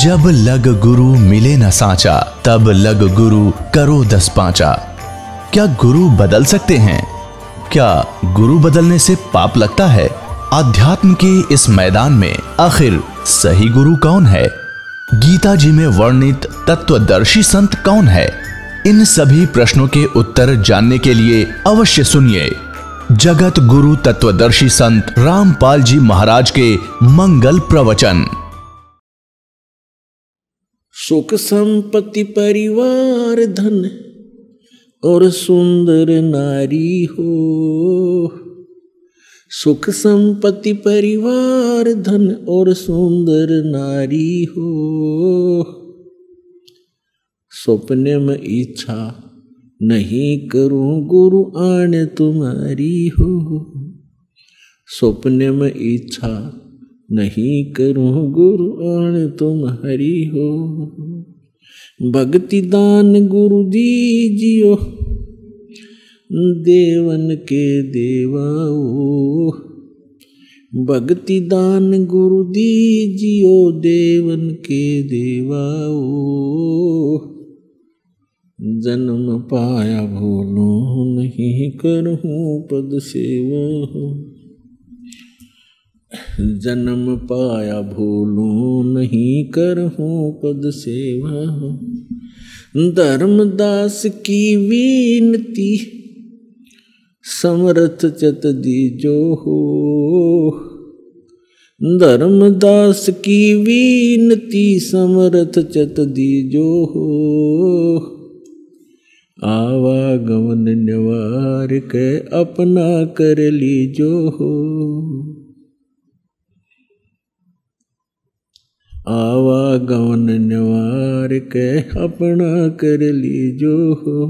जब लग गुरु मिले न साचा, तब लग गुरु करो 10 पांचा। क्या गुरु बदल सकते हैं? क्या गुरु बदलने से पाप लगता है? आध्यात्म के इस मैदान में आखिर सही गुरु कौन है? गीता जी में वर्णित तत्वदर्शी संत कौन है? इन सभी प्रश्नों के उत्तर जानने के लिए अवश्य सुनिए जगत गुरु तत्वदर्शी संत रामपाल जी महाराज के मंगल प्रवचन। सुख संपत्ति परिवार धन और सुंदर नारी हो। सुख संपत्ति परिवार धन और सुंदर नारी हो। सपने में इच्छा नहीं करूं गुरु आने तुम्हारी हो। सपने में इच्छा नहीं करूं गुरु आने तुम्हारी हो। भक्ति दान गुरु दीजियो देवन के देवाओ। भक्ति दान गुरु दीजियो देवन के देवाओ। जन्म पाया भूलूं नहीं करहूं पद सेवा हो। जन्म पाया भूलूं नहीं करहूं पद सेवा हो। धर्मदास की विनती समर्थ चत दीजो हो। धर्मदास की विनती समर्थ चत दीजो हो। आवागमन निवार के अपना कर लीजो हो। आवागमन निवार के अपना कर लीजो हो।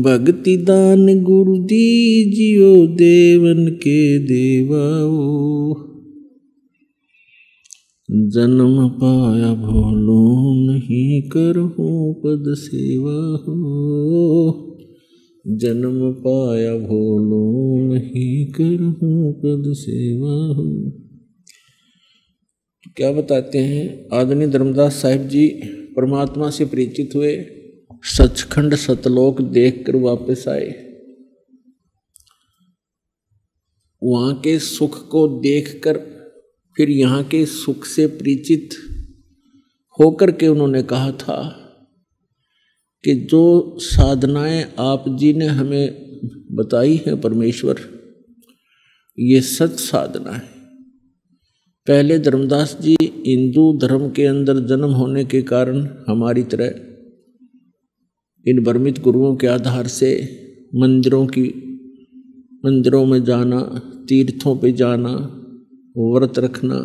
भक्ति दान गुरु दीजियो देवन के देवाओ। जन्म पाया भूलूं नहीं करहूं पद सेवा हो। जन्म पाया भूलूं नहीं करहूं पद सेवा हो। क्या बताते हैं? आदरणीय धर्मदास साहिब जी परमात्मा से परिचित हुए, सचखंड सतलोक देखकर वापस आए। वहाँ के सुख को देखकर फिर यहाँ के सुख से परिचित होकर के उन्होंने कहा था कि जो साधनाएं आप जी ने हमें बताई हैं परमेश्वर, ये सच साधना है। पहले धर्मदास जी हिंदू धर्म के अंदर जन्म होने के कारण हमारी तरह इन भ्रमित गुरुओं के आधार से मंदिरों में जाना, तीर्थों पे जाना, व्रत रखना,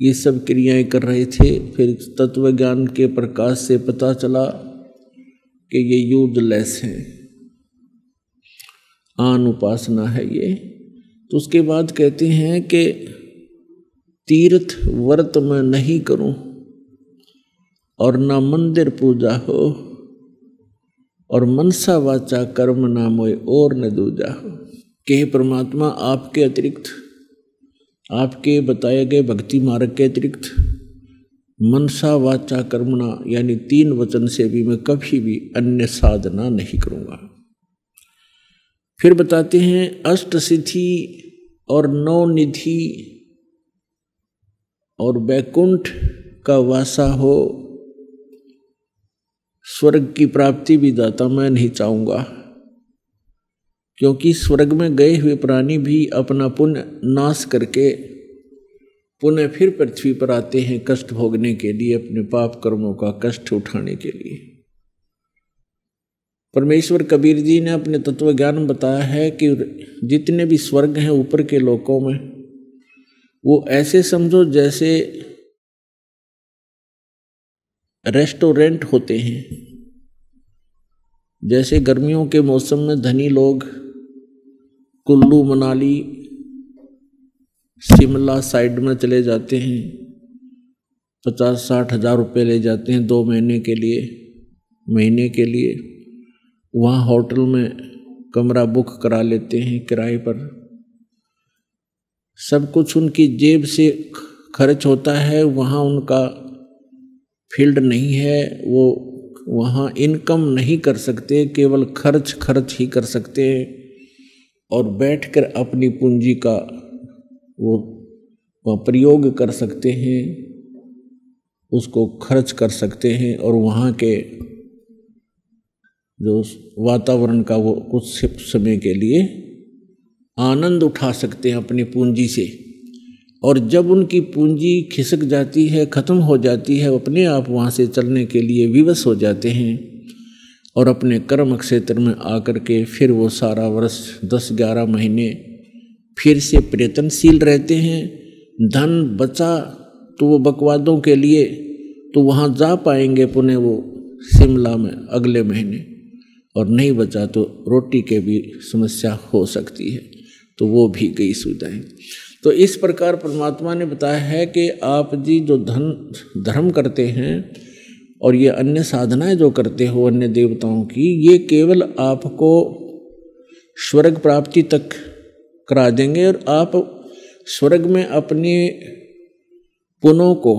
ये सब क्रियाएं कर रहे थे। फिर तत्व ज्ञान के प्रकाश से पता चला कि ये यूजलेस है, आन उपासना है ये। तो उसके बाद कहते हैं कि तीर्थ व्रत में नहीं करूं और ना मंदिर पूजा हो और मनसा वाचा कर्म ना मोय और न दूजा हो। कि परमात्मा आपके अतिरिक्त, आपके बताए गए भक्ति मार्ग के अतिरिक्त मनसा वाचा कर्मणा यानी 3 वचन से भी मैं कभी भी अन्य साधना नहीं करूंगा। फिर बताते हैं अष्ट सिद्धि और 9 निधि और वैकुंठ का वासा हो, स्वर्ग की प्राप्ति भी दाता मैं नहीं चाहूंगा। क्योंकि स्वर्ग में गए हुए प्राणी भी अपना पुण्य नाश करके पुनः फिर पृथ्वी पर आते हैं कष्ट भोगने के लिए, अपने पाप कर्मों का कष्ट उठाने के लिए। परमेश्वर कबीर जी ने अपने तत्व ज्ञान में बताया है कि जितने भी स्वर्ग हैं ऊपर के लोकों में, वो ऐसे समझो जैसे रेस्टोरेंट होते हैं। जैसे गर्मियों के मौसम में धनी लोग कुल्लू मनाली शिमला साइड में चले जाते हैं, 50-60 हज़ार रुपये ले जाते हैं 2 महीने के लिए। वहाँ होटल में कमरा बुक करा लेते हैं किराए पर। सब कुछ उनकी जेब से खर्च होता है वहाँ उनका फील्ड नहीं है, वो वहाँ इनकम नहीं कर सकते, केवल खर्च ही कर सकते हैं और बैठकर अपनी पूंजी का वो प्रयोग कर सकते हैं, उसको खर्च कर सकते हैं और वहाँ के जो वातावरण का वो कुछ समय के लिए आनंद उठा सकते हैं अपनी पूंजी से। और जब उनकी पूंजी खिसक जाती है, ख़त्म हो जाती है, अपने आप वहाँ से चलने के लिए विवश हो जाते हैं और अपने कर्म क्षेत्र में आकर के फिर वो सारा वर्ष 10-11 महीने फिर से प्रयत्नशील रहते हैं। धन बचा तो वो बकवादों के लिए तो वहाँ जा पाएंगे पुणे वो शिमला में अगले महीने, और नहीं बचा तो रोटी के भी समस्या हो सकती है, तो वो भी गई सुविधाएं। तो इस प्रकार परमात्मा ने बताया है कि आप जी जो धर्म करते हैं और ये अन्य साधनाएं जो करते हो अन्य देवताओं की, ये केवल आपको स्वर्ग प्राप्ति तक करा देंगे और आप स्वर्ग में अपने पुण्यों को,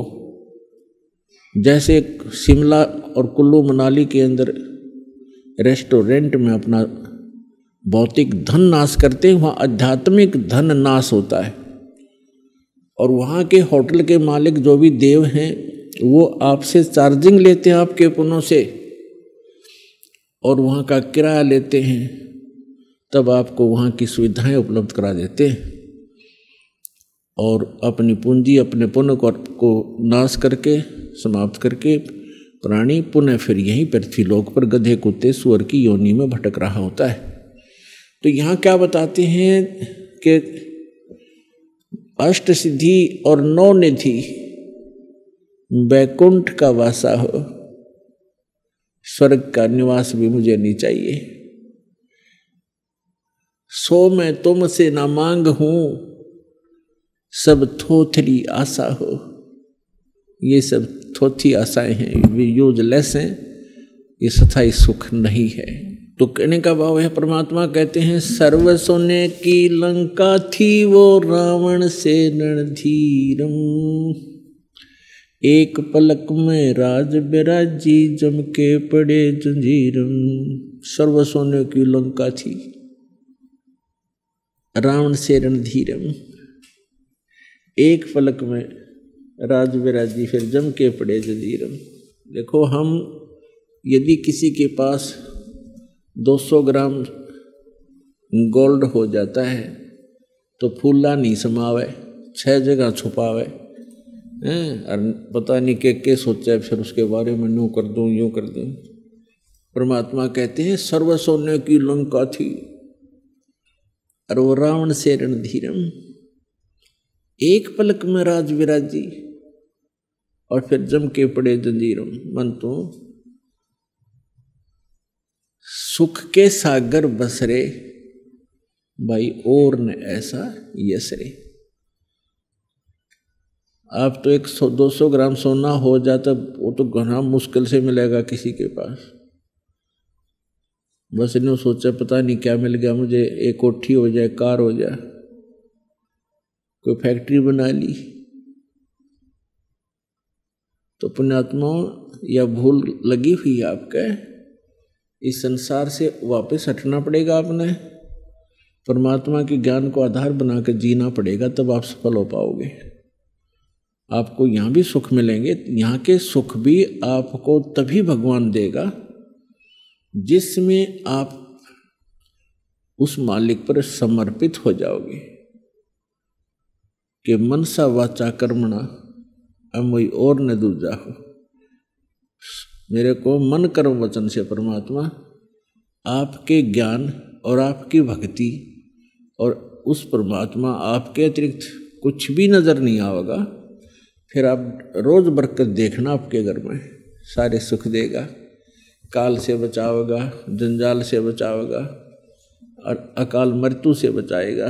जैसे शिमला और कुल्लू मनाली के अंदर रेस्टोरेंट में अपना भौतिक धन नाश करते हैं, वहाँ आध्यात्मिक धन नाश होता है। और वहाँ के होटल के मालिक जो भी देव हैं वो आपसे चार्जिंग लेते हैं आपके पुण्यों से और वहाँ का किराया लेते हैं, तब आपको वहाँ की सुविधाएं उपलब्ध करा देते हैं और अपनी पूंजी अपने पुण्य को नाश करके समाप्त करके प्राणी पुनः फिर यहीं पृथ्वीलोक पर गधे कुत्ते सुअर की योनि में भटक रहा होता है। तो यहाँ क्या बताते हैं कि अष्ट सिद्धि और 9 निधि वैकुंठ का वासा हो, स्वर्ग का निवास भी मुझे नहीं चाहिए। सो मैं तुमसे ना मांग हूं, सब थोथरी आशा हो। ये सब थोथी आशाएं हैं, वे यूजलेस हैं, ये स्थायी सुख नहीं है। तो कहने का भाव है, परमात्मा कहते हैं सर्व सोने की लंका थी वो रावण से रणधीरम, एक पलक में राज बिराजी जम के पड़े जंजीरम। सर्व सोने की लंका थी रावण से रणधीरम, एक पलक में राज बिराजी फिर जम के पड़े जंजीरम। देखो, हम यदि किसी के पास 200 ग्राम गोल्ड हो जाता है तो फूला नहीं समावे, 6 जगह छुपावे हैं, और पता नहीं के सोचा फिर उसके बारे में यूँ कर दूँ यूँ कर दूँ। परमात्मा कहते हैं सर्व सोने की लंका थी और वो रावण से रणधीरम, एक पलक में राज विराजी और फिर जम के पड़े जंजीरम। मन तो सुख के सागर बसरे भाई और न ऐसा यसरे। आप तो 100-200 ग्राम सोना हो जाता, वो तो घना मुश्किल से मिलेगा किसी के पास। बस इन्होंने सोचा पता नहीं क्या मिल गया मुझे, एक कोठी हो जाए, कार हो जाए, कोई फैक्ट्री बना ली। तो पुण्यात्मा या भूल लगी हुई है आपके, इस संसार से वापस हटना पड़ेगा। आपने परमात्मा के ज्ञान को आधार बनाकर जीना पड़ेगा, तब आप सफल हो पाओगे। आपको यहाँ भी सुख मिलेंगे, यहाँ के सुख भी आपको तभी भगवान देगा जिसमें आप उस मालिक पर समर्पित हो जाओगे कि मनसा वाचा कर्मणा अमोई और न दूजा हो। मेरे को मन कर्म वचन से परमात्मा आपके ज्ञान और आपकी भक्ति और उस परमात्मा आपके अतिरिक्त कुछ भी नजर नहीं आएगा, फिर आप रोज बरकत देखना, आपके घर में सारे सुख देगा, काल से बचावेगा, जंजाल से बचावेगा और अकाल मृत्यु से बचाएगा।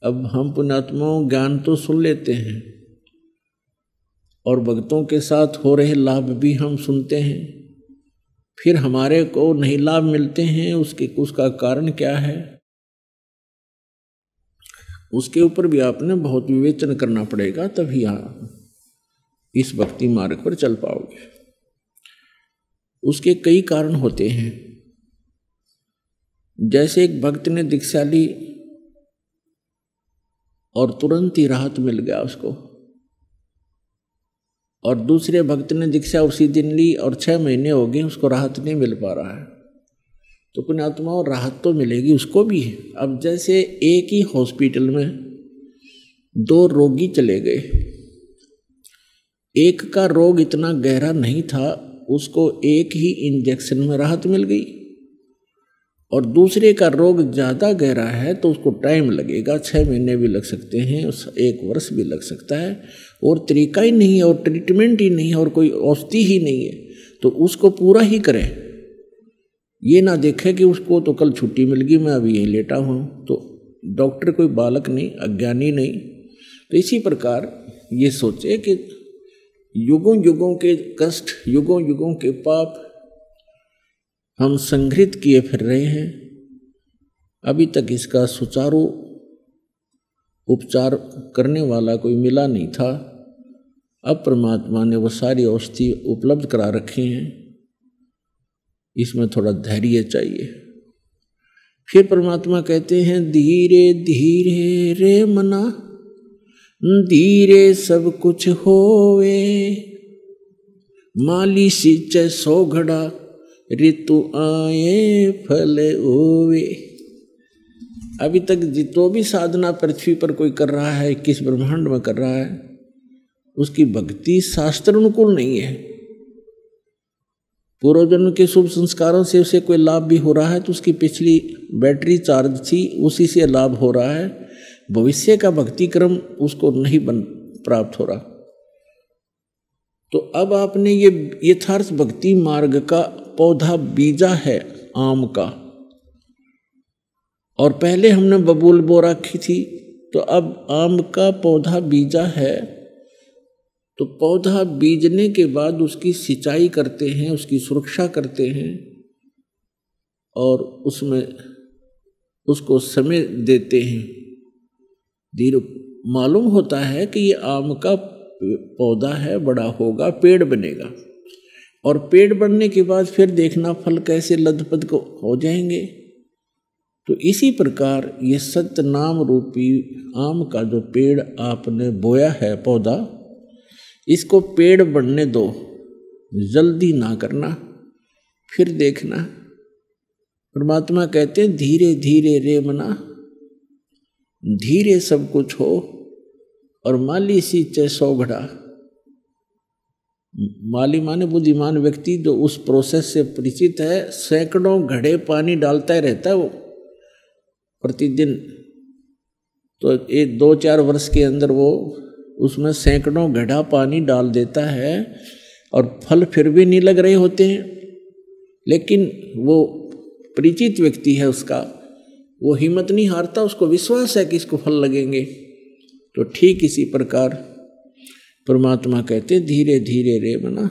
अब हम पुण्यात्माओं ज्ञान तो सुन लेते हैं और भक्तों के साथ हो रहे लाभ भी हम सुनते हैं, फिर हमारे को नहीं लाभ मिलते हैं। उसका कारण क्या है? उसके ऊपर भी आपने बहुत विवेचन करना पड़ेगा, तभी आप इस भक्ति मार्ग पर चल पाओगे। उसके कई कारण होते हैं। जैसे एक भक्त ने दीक्षा ली और तुरंत ही राहत मिल गया उसको, और दूसरे भक्त ने दीक्षा उसी दिन ली और 6 महीने हो गए उसको राहत नहीं मिल पा रहा है, तो पुण्यात्मा और राहत तो मिलेगी उसको भी। अब जैसे एक ही हॉस्पिटल में 2 रोगी चले गए, एक का रोग इतना गहरा नहीं था, उसको एक ही इंजेक्शन में राहत मिल गई, और दूसरे का रोग ज़्यादा गहरा है तो उसको टाइम लगेगा, 6 महीने भी लग सकते हैं, 1 वर्ष भी लग सकता है, और तरीका ही नहीं है और ट्रीटमेंट ही नहीं है और कोई औषधि ही नहीं है, तो उसको पूरा ही करें। ये ना देखे कि उसको तो कल छुट्टी मिल गई, मैं अभी यहीं लेटा हूँ, तो डॉक्टर कोई बालक नहीं, अज्ञानी नहीं। तो इसी प्रकार ये सोचे कि युगों युगों के कष्ट, युगों युगों के पाप हम संग्रहित किए फिर रहे हैं, अभी तक इसका सुचारू उपचार करने वाला कोई मिला नहीं था। अब परमात्मा ने वो सारी औषधि उपलब्ध करा रखी हैं, इसमें थोड़ा धैर्य चाहिए। फिर परमात्मा कहते हैं धीरे धीरे रे मना, धीरे सब कुछ होवे, माली सींचे 100 घड़ा, ऋतु आए फल ओवे। अभी तक जितो भी साधना पृथ्वी पर कोई कर रहा है, किस ब्रह्मांड में कर रहा है, उसकी भक्ति शास्त्र अनुकूल नहीं है। पूर्व जन्म के शुभ संस्कारों से उसे कोई लाभ भी हो रहा है तो उसकी पिछली बैटरी चार्ज थी, उसी से लाभ हो रहा है, भविष्य का भक्ति क्रम उसको नहीं प्राप्त हो रहा। तो अब आपने ये यथार्थ भक्ति मार्ग का पौधा बीजा है आम का, और पहले हमने बबूल बो रखी थी, तो अब आम का पौधा बीजा है। तो पौधा बीजने के बाद उसकी सिंचाई करते हैं, उसकी सुरक्षा करते हैं, और उसमें उसको समय देते हैं। धीरे मालूम होता है कि ये आम का पौधा है, बड़ा होगा, पेड़ बनेगा, और पेड़ बनने के बाद फिर देखना फल कैसे लदपद को हो जाएंगे। तो इसी प्रकार ये सत्य नाम रूपी आम का जो पेड़ आपने बोया है पौधा, इसको पेड़ बनने दो, जल्दी ना करना, फिर देखना। परमात्मा कहते हैं धीरे धीरे रे मना, धीरे सब कुछ हो, और माली सींचे 100 घड़ा। माली माने बुद्धिमान व्यक्ति जो उस प्रोसेस से परिचित है, सैकड़ों घड़े पानी डालता ही रहता है वो प्रतिदिन। तो 2-4 वर्ष के अंदर वो उसमें सैकड़ों घड़ा पानी डाल देता है, और फल फिर भी नहीं लग रहे होते हैं, लेकिन वो परिचित व्यक्ति है उसका, वो हिम्मत नहीं हारता, उसको विश्वास है कि इसको फल लगेंगे। तो ठीक इसी प्रकार परमात्मा कहते धीरे धीरे रे मना,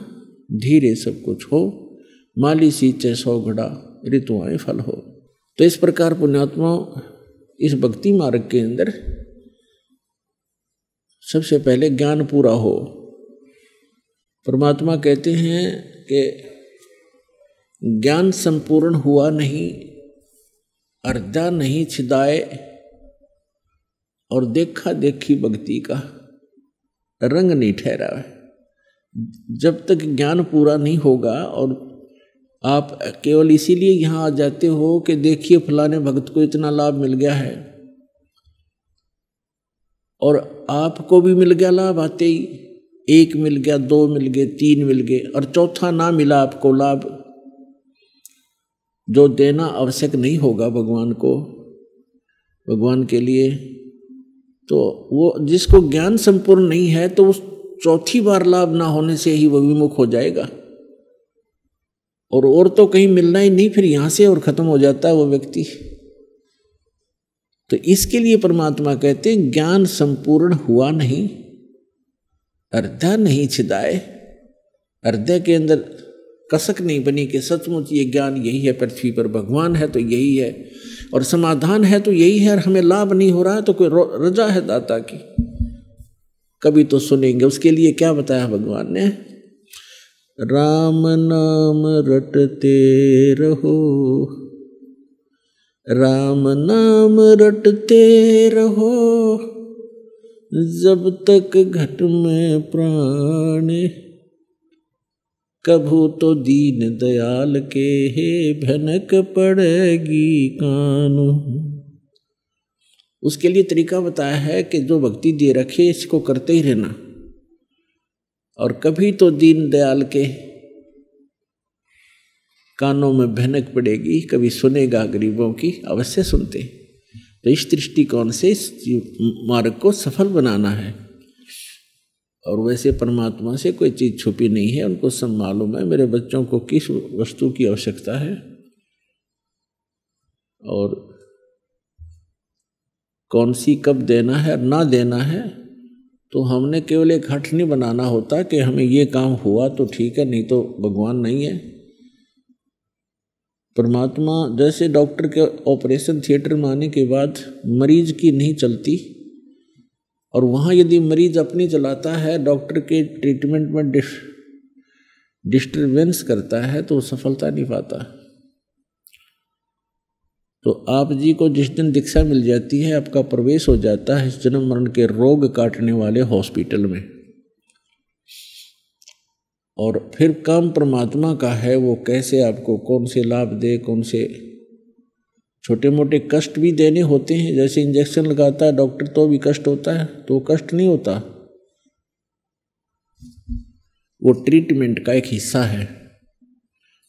धीरे सब कुछ हो, माली सींचे 100 घड़ा, ऋतु आए फल हो। तो इस प्रकार पुण्यात्मा इस भक्ति मार्ग के अंदर सबसे पहले ज्ञान पूरा हो। परमात्मा कहते हैं कि ज्ञान संपूर्ण हुआ नहीं, अर्धा नहीं छिदाए, और देखा देखी भक्ति का रंग नहीं ठहरा है। जब तक ज्ञान पूरा नहीं होगा, और आप केवल इसीलिए यहाँ आ जाते हो कि देखिए फलाने भक्त को इतना लाभ मिल गया है, और आपको भी मिल गया लाभ आते ही, 1 मिल गया, 2 मिल गए, 3 मिल गए, और चौथा ना मिला आपको लाभ, जो देना आवश्यक नहीं होगा भगवान को, भगवान के लिए। तो वो जिसको ज्ञान संपूर्ण नहीं है, तो उस चौथी बार लाभ ना होने से ही वो विमुख हो जाएगा, और तो कहीं मिलना ही नहीं, फिर यहाँ से और खत्म हो जाता है वो व्यक्ति। तो इसके लिए परमात्मा कहते हैं ज्ञान संपूर्ण हुआ नहीं, अर्धा नहीं छिदाए। हृदय के अंदर कसक नहीं बनी कि सचमुच ये ज्ञान यही है, पृथ्वी पर भगवान है तो यही है, और समाधान है तो यही है, हमें लाभ नहीं हो रहा है तो कोई रजा है दाता की, कभी तो सुनेंगे। उसके लिए क्या बताया भगवान ने, राम नाम रटते रहो, राम नाम रटते रहो, जब तक घट में प्राण, कभू तो दीन दयाल के हे भनक पड़ेगी कान। उसके लिए तरीका बताया है कि जो भक्ति दे रखे इसको करते ही रहना, और कभी तो दीन दयाल के कानों में भनक पड़ेगी, कभी सुनेगा गरीबों की, अवश्य सुनते। तो इस दृष्टिकोण से इस मार्ग को सफल बनाना है। और वैसे परमात्मा से कोई चीज छुपी नहीं है, उनको सब मालूम है मेरे बच्चों को किस वस्तु की आवश्यकता है और कौन सी कब देना है और ना देना है। तो हमने केवल एक हठ नहीं बनाना होता कि हमें ये काम हुआ तो ठीक है, नहीं तो भगवान नहीं है। परमात्मा जैसे डॉक्टर के ऑपरेशन थिएटर में आने के बाद मरीज की नहीं चलती, और वहाँ यदि मरीज अपनी चलाता है, डॉक्टर के ट्रीटमेंट में डिस्टर्बेंस करता है, तो सफलता नहीं पाता। तो आप जी को जिस दिन दीक्षा मिल जाती है, आपका प्रवेश हो जाता है इस जन्म मरण के रोग काटने वाले हॉस्पिटल में, और फिर काम परमात्मा का है, वो कैसे आपको कौन से लाभ दे, कौन से छोटे मोटे कष्ट भी देने होते हैं। जैसे इंजेक्शन लगाता है डॉक्टर तो भी कष्ट होता है, तो कष्ट नहीं होता, वो ट्रीटमेंट का एक हिस्सा है।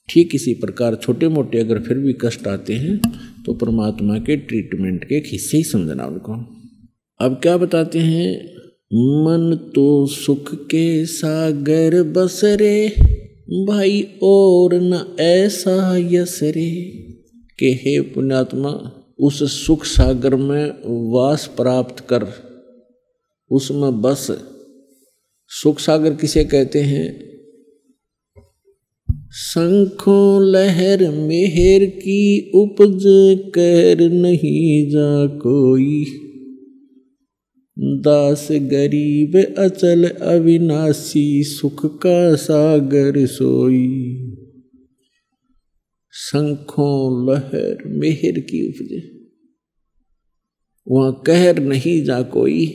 ठीक इसी प्रकार छोटे मोटे अगर फिर भी कष्ट आते हैं तो परमात्मा के ट्रीटमेंट के एक हिस्से ही समझना उनको। अब क्या बताते हैं, मन तो सुख के सागर बसरे, भाई और न ऐसा यस रे, कि हे पुण्यात्मा उस सुख सागर में वास प्राप्त कर, उसमें बस। सुख सागर किसे कहते हैं, शंखों लहर मेहर की उपज, कर नहीं जा कोई, दास गरीब अचल अविनाशी, सुख का सागर सोई। शंखों लहर मेहर की उपजे, वहां कहर नहीं जा कोई।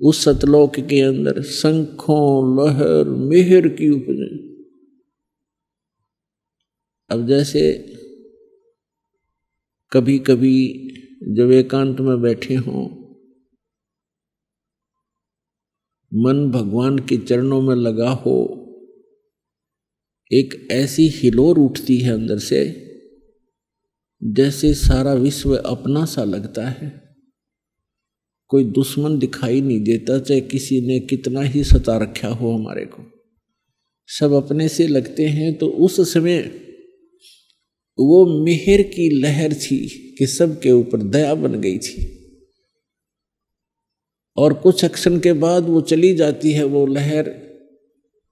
उस सतलोक के अंदर शंखों लहर मेहर की उपजे। अब जैसे कभी कभी जब एकांत में बैठे हों, मन भगवान के चरणों में लगा हो, एक ऐसी हिलोर उठती है अंदर से, जैसे सारा विश्व अपना सा लगता है। कोई दुश्मन दिखाई नहीं देता, चाहे किसी ने कितना ही सता रखा हो हमारे को, सब अपने से लगते हैं। तो उस समय वो मेहर की लहर थी कि सबके ऊपर दया बन गई थी, और कुछ क्षण के बाद वो चली जाती है वो लहर,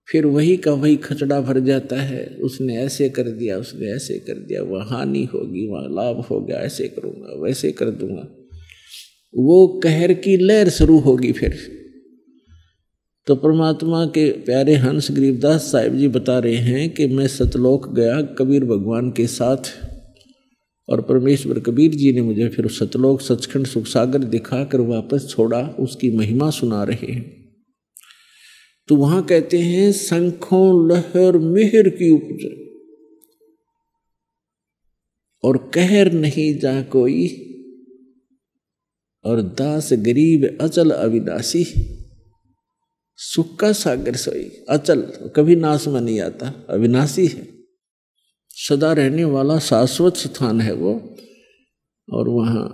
फिर वही का वही खचड़ा भर जाता है। उसने ऐसे कर दिया, उसने ऐसे कर दिया, वहाँ हानि होगी, वहाँ लाभ हो गया, ऐसे करूँगा, वैसे कर दूंगा। वो कहर की लहर शुरू होगी फिर। तो परमात्मा के प्यारे हंस गरीबदास साहिब जी बता रहे हैं कि मैं सतलोक गया कबीर भगवान के साथ, और परमेश्वर कबीर जी ने मुझे फिर सतलोक सचखंड सुख सागर दिखाकर वापस छोड़ा, उसकी महिमा सुना रहे हैं। तो वहां कहते हैं शंखों लहर मेहर की उपज, और कहर नहीं जा कोई, और दास गरीब अचल अविनाशी, सुख का सागर सोई। अचल कभी नाश में नहीं आता, अविनाशी है, सदा रहने वाला शाश्वत स्थान है वो, और वहां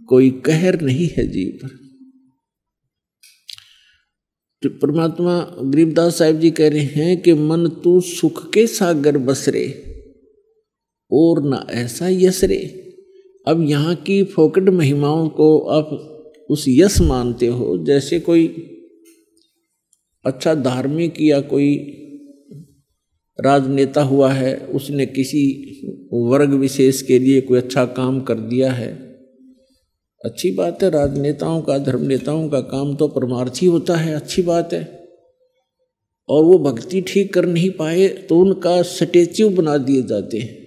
कोई कहर नहीं है जीव पर। तो परमात्मा गरीबदास साहिब जी कह रहे हैं कि मन तू सुख के सागर बसरे, और ना ऐसा यश रे। अब यहाँ की फोकट महिमाओं को आप उस यश मानते हो, जैसे कोई अच्छा धार्मिक या कोई राजनेता हुआ है, उसने किसी वर्ग विशेष के लिए कोई अच्छा काम कर दिया है, अच्छी बात है। राजनेताओं का, धर्म नेताओं का काम तो परमार्थी होता है, अच्छी बात है। और वो भक्ति ठीक कर नहीं पाए तो उनका स्टैच्यू बना दिए जाते हैं,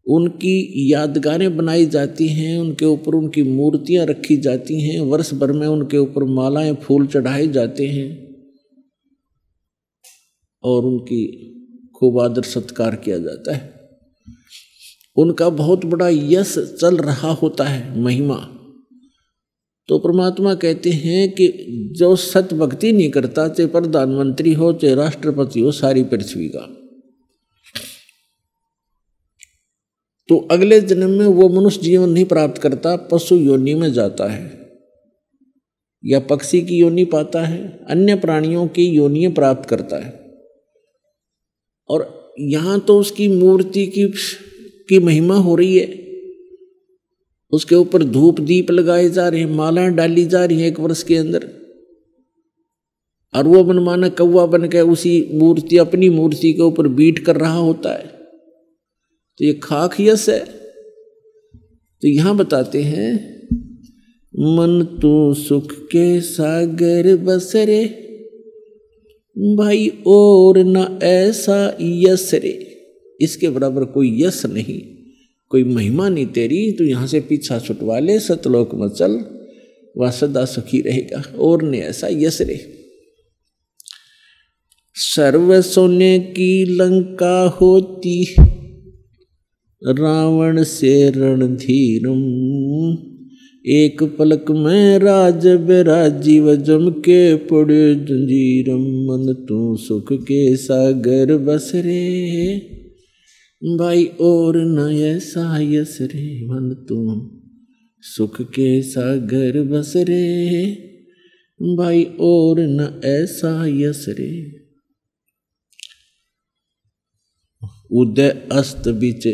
उनकी यादगारें बनाई जाती हैं, उनके ऊपर उनकी मूर्तियां रखी जाती हैं, वर्ष भर में उनके ऊपर मालाएं फूल चढ़ाए जाते हैं और उनकी खूब आदर सत्कार किया जाता है। उनका बहुत बड़ा यश चल रहा होता है, महिमा। तो परमात्मा कहते हैं कि जो सत भक्ति नहीं करता, चाहे प्रधानमंत्री हो चाहे राष्ट्रपति हो, सारी पृथ्वी का, तो अगले जन्म में वो मनुष्य जीवन नहीं प्राप्त करता, पशु योनि में जाता है या पक्षी की योनि पाता है, अन्य प्राणियों की योनियां प्राप्त करता है। और यहाँ तो उसकी मूर्ति की महिमा हो रही है, उसके ऊपर धूप दीप लगाए जा रहे हैं, मालाएं डाली जा रही हैं एक वर्ष के अंदर, और वो मनमाना कौवा बन के उसी मूर्ति, अपनी मूर्ति के ऊपर बीट कर रहा होता है। तो ये खाक यश है। तो यहां बताते हैं, मन तो सुख के सागर बसरे भाई और न ऐसा यश रे। इसके बराबर कोई यश नहीं, कोई महिमा नहीं तेरी, तो यहां से पीछा छुटवा ले, सतलोक में चल, वह सदा सुखी रहेगा। और ने ऐसा यश रे। सर्व सोने की लंका होती रावण से रणधीरम, एक पलक में राज बेराजीव जम के पड़े जंजीरम। मन तू सुख के सागर बस रे भाई और न ऐसा यस रे। मन तू सुख के सागर बस रे भाई और न ऐसा यस रे। उदय अस्त बीच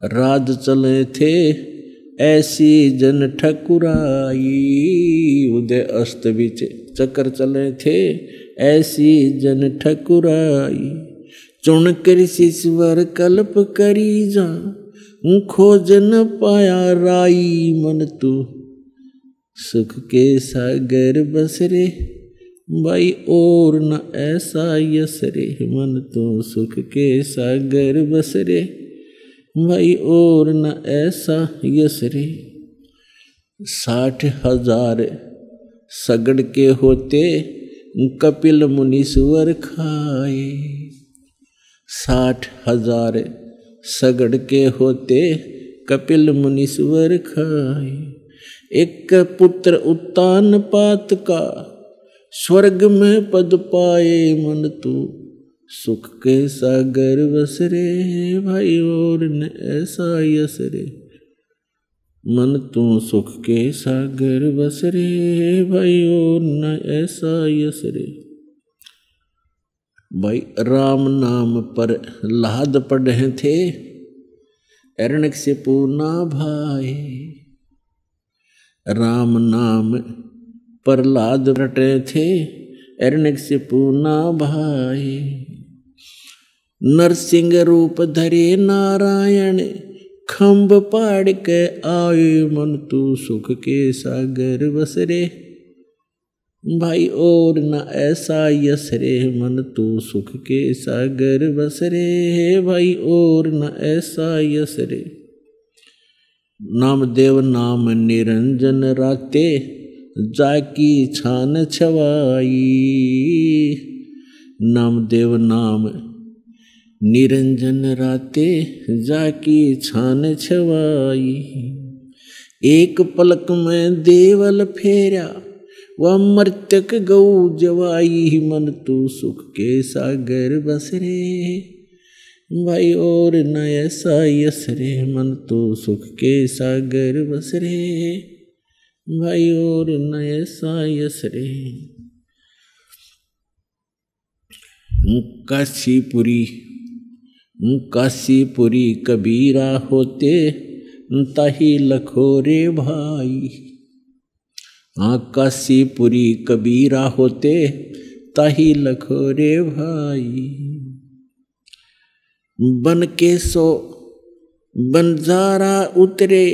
राज चले थे ऐसी जन ठकुराई। उदय अस्त बीच चक्कर चले थे ऐसी जन ठकुराई। चुन कर ईश्वर कल्प करी जा खोज न पाया राई। मन तू सुख के सागर बस रे भाई और न ऐसा यस रे। मन तू सुख के सागर बस रे भाई और न ऐसा यस रे। 60,000 सगड़ के होते कपिल मुनीश्वर खाए। 60,000 सगड़ के होते कपिल मुनीश्वर खाए। एक पुत्र उत्तान पात का स्वर्ग में पद पाए। मन तू सुख के सागर बस रे भाई और न ऐसा यस रे। मन तू सुख के सागर बस रे भाई और न ऐसा यस रे। भाई राम नाम पर लाद पढ़े थे हिरण्यकशिपु ना भाए। राम नाम पर लाद रटे थे हिरण्यकशिपु ना भाए। नरसिंह रूप धरे नारायण खम्भ पाड़ के आए। मन तू सुख के सागर बस रे भाई और न ऐसा यस रे। मन तू सुख के सागर बस रे भाई और न ऐसा यस रे। नामदेव नाम निरंजन राते जाकी छान छवाई। नामदेव नाम निरंजन राते जाकी छान छवाई। एक पलक में देवल फेरा वह मृतक गौ जवाई। मन तू सुख के सागर बस रे भाई और न ऐसा यस रे। मन तू सुख के सागर बस रे भाई और न ऐसा यस रे। काशीपुरी कबीरा होते ताही लखोरे भाई। हाँ काशीपुरी कबीरा होते ताही लखोरे भाई। बन के सो बंजारा उतरे,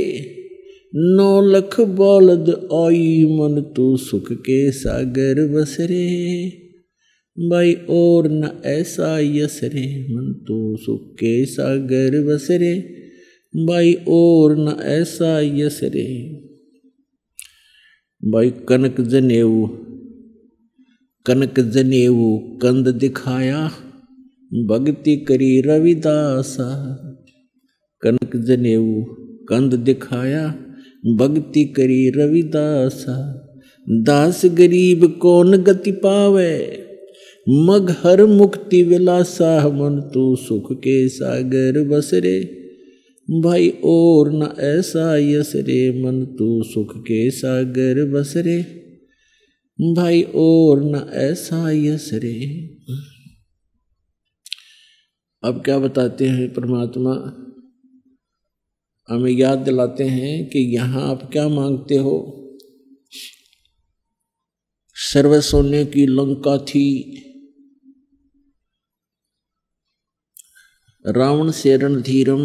9 लाख बौलद आई मन तू सुख के सागर बसरे। भाई और न ऐसा यस रे मन तू सुख के सागर बसरे। भाई और न ऐसा यस रे। भाई कनक जनेऊ कंद दिखाया, भक्ति करी रविदासा। कनक जनेऊ कंद दिखाया, भक्ति करी रविदासा। दास गरीब कौन गति पावे, मग हर मुक्ति विलासा। मन तू सुख के सागर बसरे। भाई और न ऐसा यस रे मन तू सुख के सागर बसरे। भाई और न ऐसा यस रे। अब क्या बताते हैं परमात्मा, हमें याद दिलाते हैं कि यहाँ आप क्या मांगते हो। सर्व सोने की लंका थी, रावण से रणधीरम,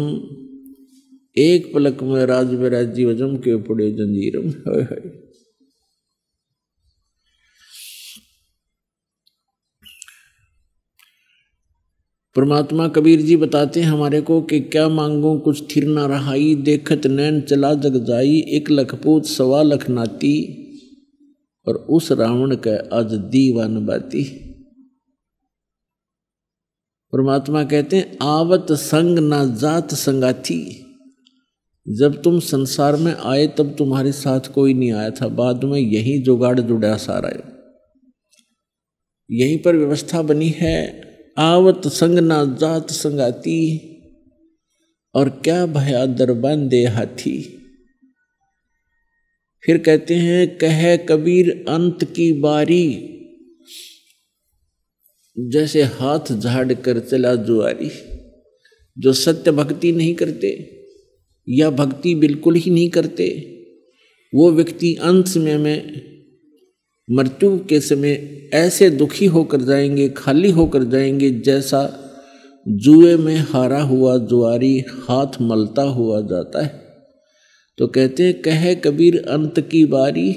एक पलक में राज राज्य वजम के पड़े जंजीरम। हाय हाय। परमात्मा कबीर जी बताते हैं हमारे को कि क्या मांगो कुछ थिर ना रहाई, देखत नैन चला जग जाई। 1 लाख पूत 1.25 लाख नाती, और उस रावण का आज दीवान बाती। परमात्मा कहते हैं आवत संग ना जात संगाती। जब तुम संसार में आए तब तुम्हारे साथ कोई नहीं आया था, बाद में यही जुगाड़ जुड़ा सारा, यहीं पर व्यवस्था बनी है। आवत संग ना जात संगाती, और क्या भया दर बांधे हाथी। फिर कहते हैं कहे कबीर अंत की बारी, जैसे हाथ झाड़ कर चला जुआरी। जो सत्य भक्ति नहीं करते या भक्ति बिल्कुल ही नहीं करते, वो व्यक्ति अंत समय में मृत्यु के समय ऐसे दुखी होकर जाएंगे, खाली होकर जाएंगे, जैसा जुए में हारा हुआ जुआरी हाथ मलता हुआ जाता है। तो कहते हैं कहे कबीर अंत की बारी,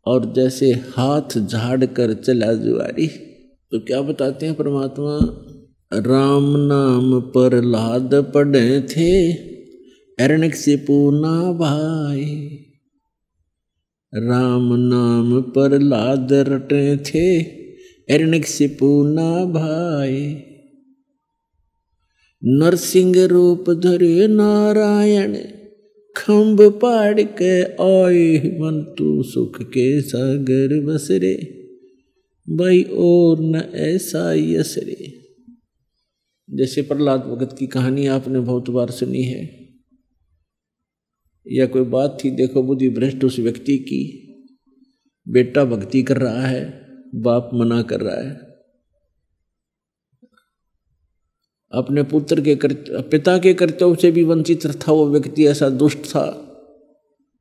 और जैसे हाथ झाड़ कर चला जुआरी। तो क्या बताते हैं परमात्मा, राम नाम पर लाद पढ़े थे, हिरण्यकशिपु ना भाई। राम नाम पर लाद रटे थे, हिरण्यकशिपु ना भाई। नरसिंह रूप धरे नारायण, खम्भ पाड़ के आए मन तू सुख के सागर बसरे। भाई और न ऐसा यस रे। जैसे प्रहलाद भगत की कहानी आपने बहुत बार सुनी है, या कोई बात थी, देखो बुद्धि भ्रष्ट उस व्यक्ति की, बेटा भक्ति कर रहा है, बाप मना कर रहा है। अपने पुत्र के पिता के कर्तव्य से भी वंचित था वो व्यक्ति, ऐसा दुष्ट था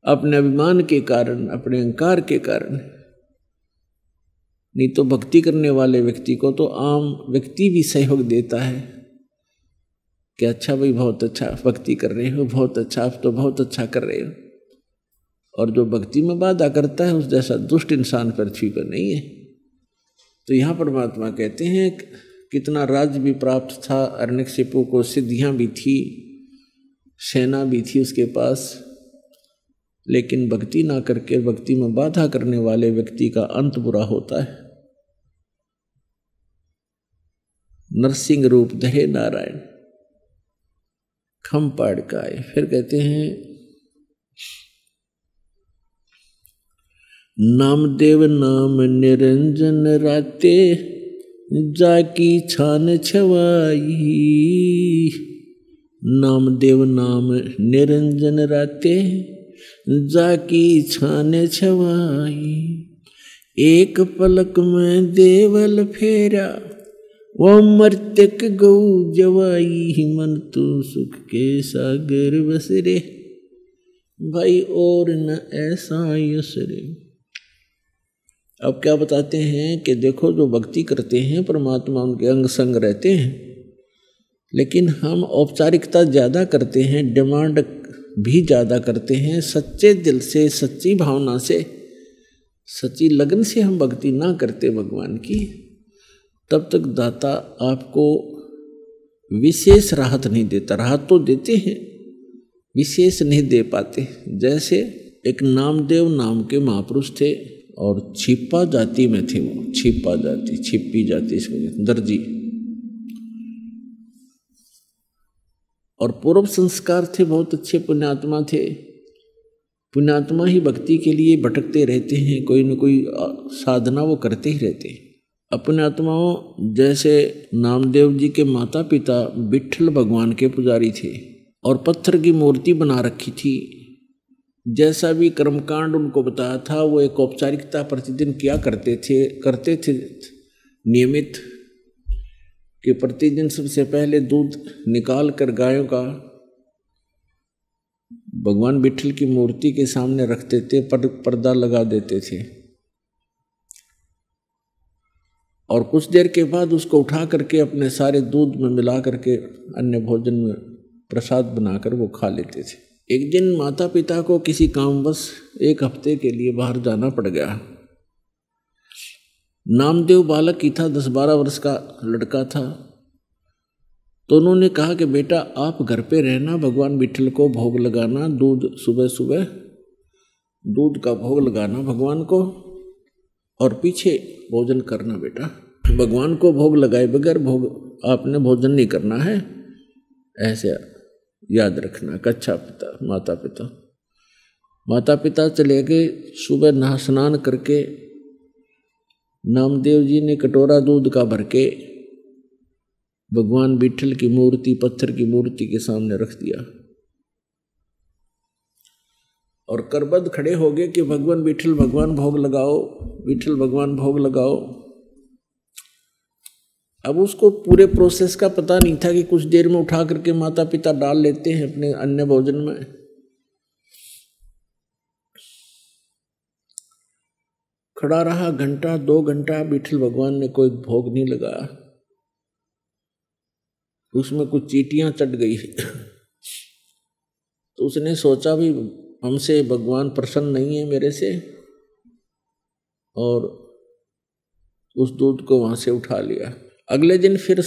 अपने अभिमान के कारण, अपने अहंकार के कारण। नहीं तो भक्ति करने वाले व्यक्ति को तो आम व्यक्ति भी सहयोग देता है कि अच्छा भाई बहुत अच्छा भक्ति कर रहे हो, बहुत अच्छा, आप तो बहुत अच्छा कर रहे हो। और जो भक्ति में बाधा करता है उस जैसा दुष्ट इंसान पृथ्वी पर नहीं है। तो यहाँ परमात्मा कहते हैं कितना राज्य भी प्राप्त था हिरण्यकशिपु को, सिद्धियां भी थी, सेना भी थी उसके पास, लेकिन भक्ति ना करके भक्ति में बाधा करने वाले व्यक्ति का अंत बुरा होता है। नरसिंह रूप धरे नारायण, खम पाड़ का आए। फिर कहते हैं नामदेव नाम निरंजन राते, जाकी छान छवाई। नामदेव नाम निरंजन राते, जाकी छान छवाई। एक पलक में देवल फेरा, वो मर्त्यक गौ जवाई। मन तू सुख के सागर बसरे, भाई और न ऐसा यसरे। अब क्या बताते हैं कि देखो जो भक्ति करते हैं परमात्मा उनके अंग संग रहते हैं, लेकिन हम औपचारिकता ज़्यादा करते हैं, डिमांड भी ज़्यादा करते हैं। सच्चे दिल से, सच्ची भावना से, सच्ची लगन से हम भक्ति ना करते भगवान की, तब तक दाता आपको विशेष राहत नहीं देता। राहत तो देते हैं, विशेष नहीं दे पाते। जैसे एक नामदेव नाम के महापुरुष थे और छिपा जाति में थे। वो छिपा जाति, छिपी जाति इसको दर्जी, और पूर्व संस्कार थे, बहुत अच्छे पुण्यात्मा थे। पुण्यात्मा ही भक्ति के लिए भटकते रहते हैं, कोई न कोई साधना वो करते ही रहते हैं। अपने आत्माओं जैसे नामदेव जी के माता पिता विट्ठल भगवान के पुजारी थे और पत्थर की मूर्ति बना रखी थी। जैसा भी कर्मकांड उनको बताया था वो एक औपचारिकता प्रतिदिन किया करते थे नियमित, कि प्रतिदिन सबसे पहले दूध निकाल कर गायों का भगवान विट्ठल की मूर्ति के सामने रखते थे, पर्दा लगा देते थे, और कुछ देर के बाद उसको उठा करके अपने सारे दूध में मिला करके अन्य भोजन में प्रसाद बनाकर वो खा लेते थे। एक दिन माता पिता को किसी कामवश एक हफ्ते के लिए बाहर जाना पड़ गया। नामदेव बालक ही था, 10-12 वर्ष का लड़का था। तो उन्होंने कहा कि बेटा आप घर पे रहना, भगवान विट्ठल को भोग लगाना, दूध सुबह सुबह दूध का भोग लगाना भगवान को, और पीछे भोजन करना बेटा। भगवान को भोग लगाए बगैर भोग आपने भोजन नहीं करना है, ऐसे याद रखना। कच्छा पिता माता पिता चले गए। सुबह नहा स्नान करके नामदेव जी ने कटोरा दूध का भर के भगवान विट्ठल की मूर्ति, पत्थर की मूर्ति के सामने रख दिया और करबद्ध खड़े हो गए कि भगवान विट्ठल भगवान भोग लगाओ, विट्ठल भगवान भोग लगाओ। अब उसको पूरे प्रोसेस का पता नहीं था कि कुछ देर में उठा करके माता पिता डाल लेते हैं अपने अन्य भोजन में। खड़ा रहा घंटा 2 घंटा, विट्ठल भगवान ने कोई भोग नहीं लगाया। उसमें कुछ चींटियां चढ़ गई तो उसने सोचा भी हमसे भगवान प्रसन्न नहीं है मेरे से, और उस दूध को वहां से उठा लिया। अगले दिन फिर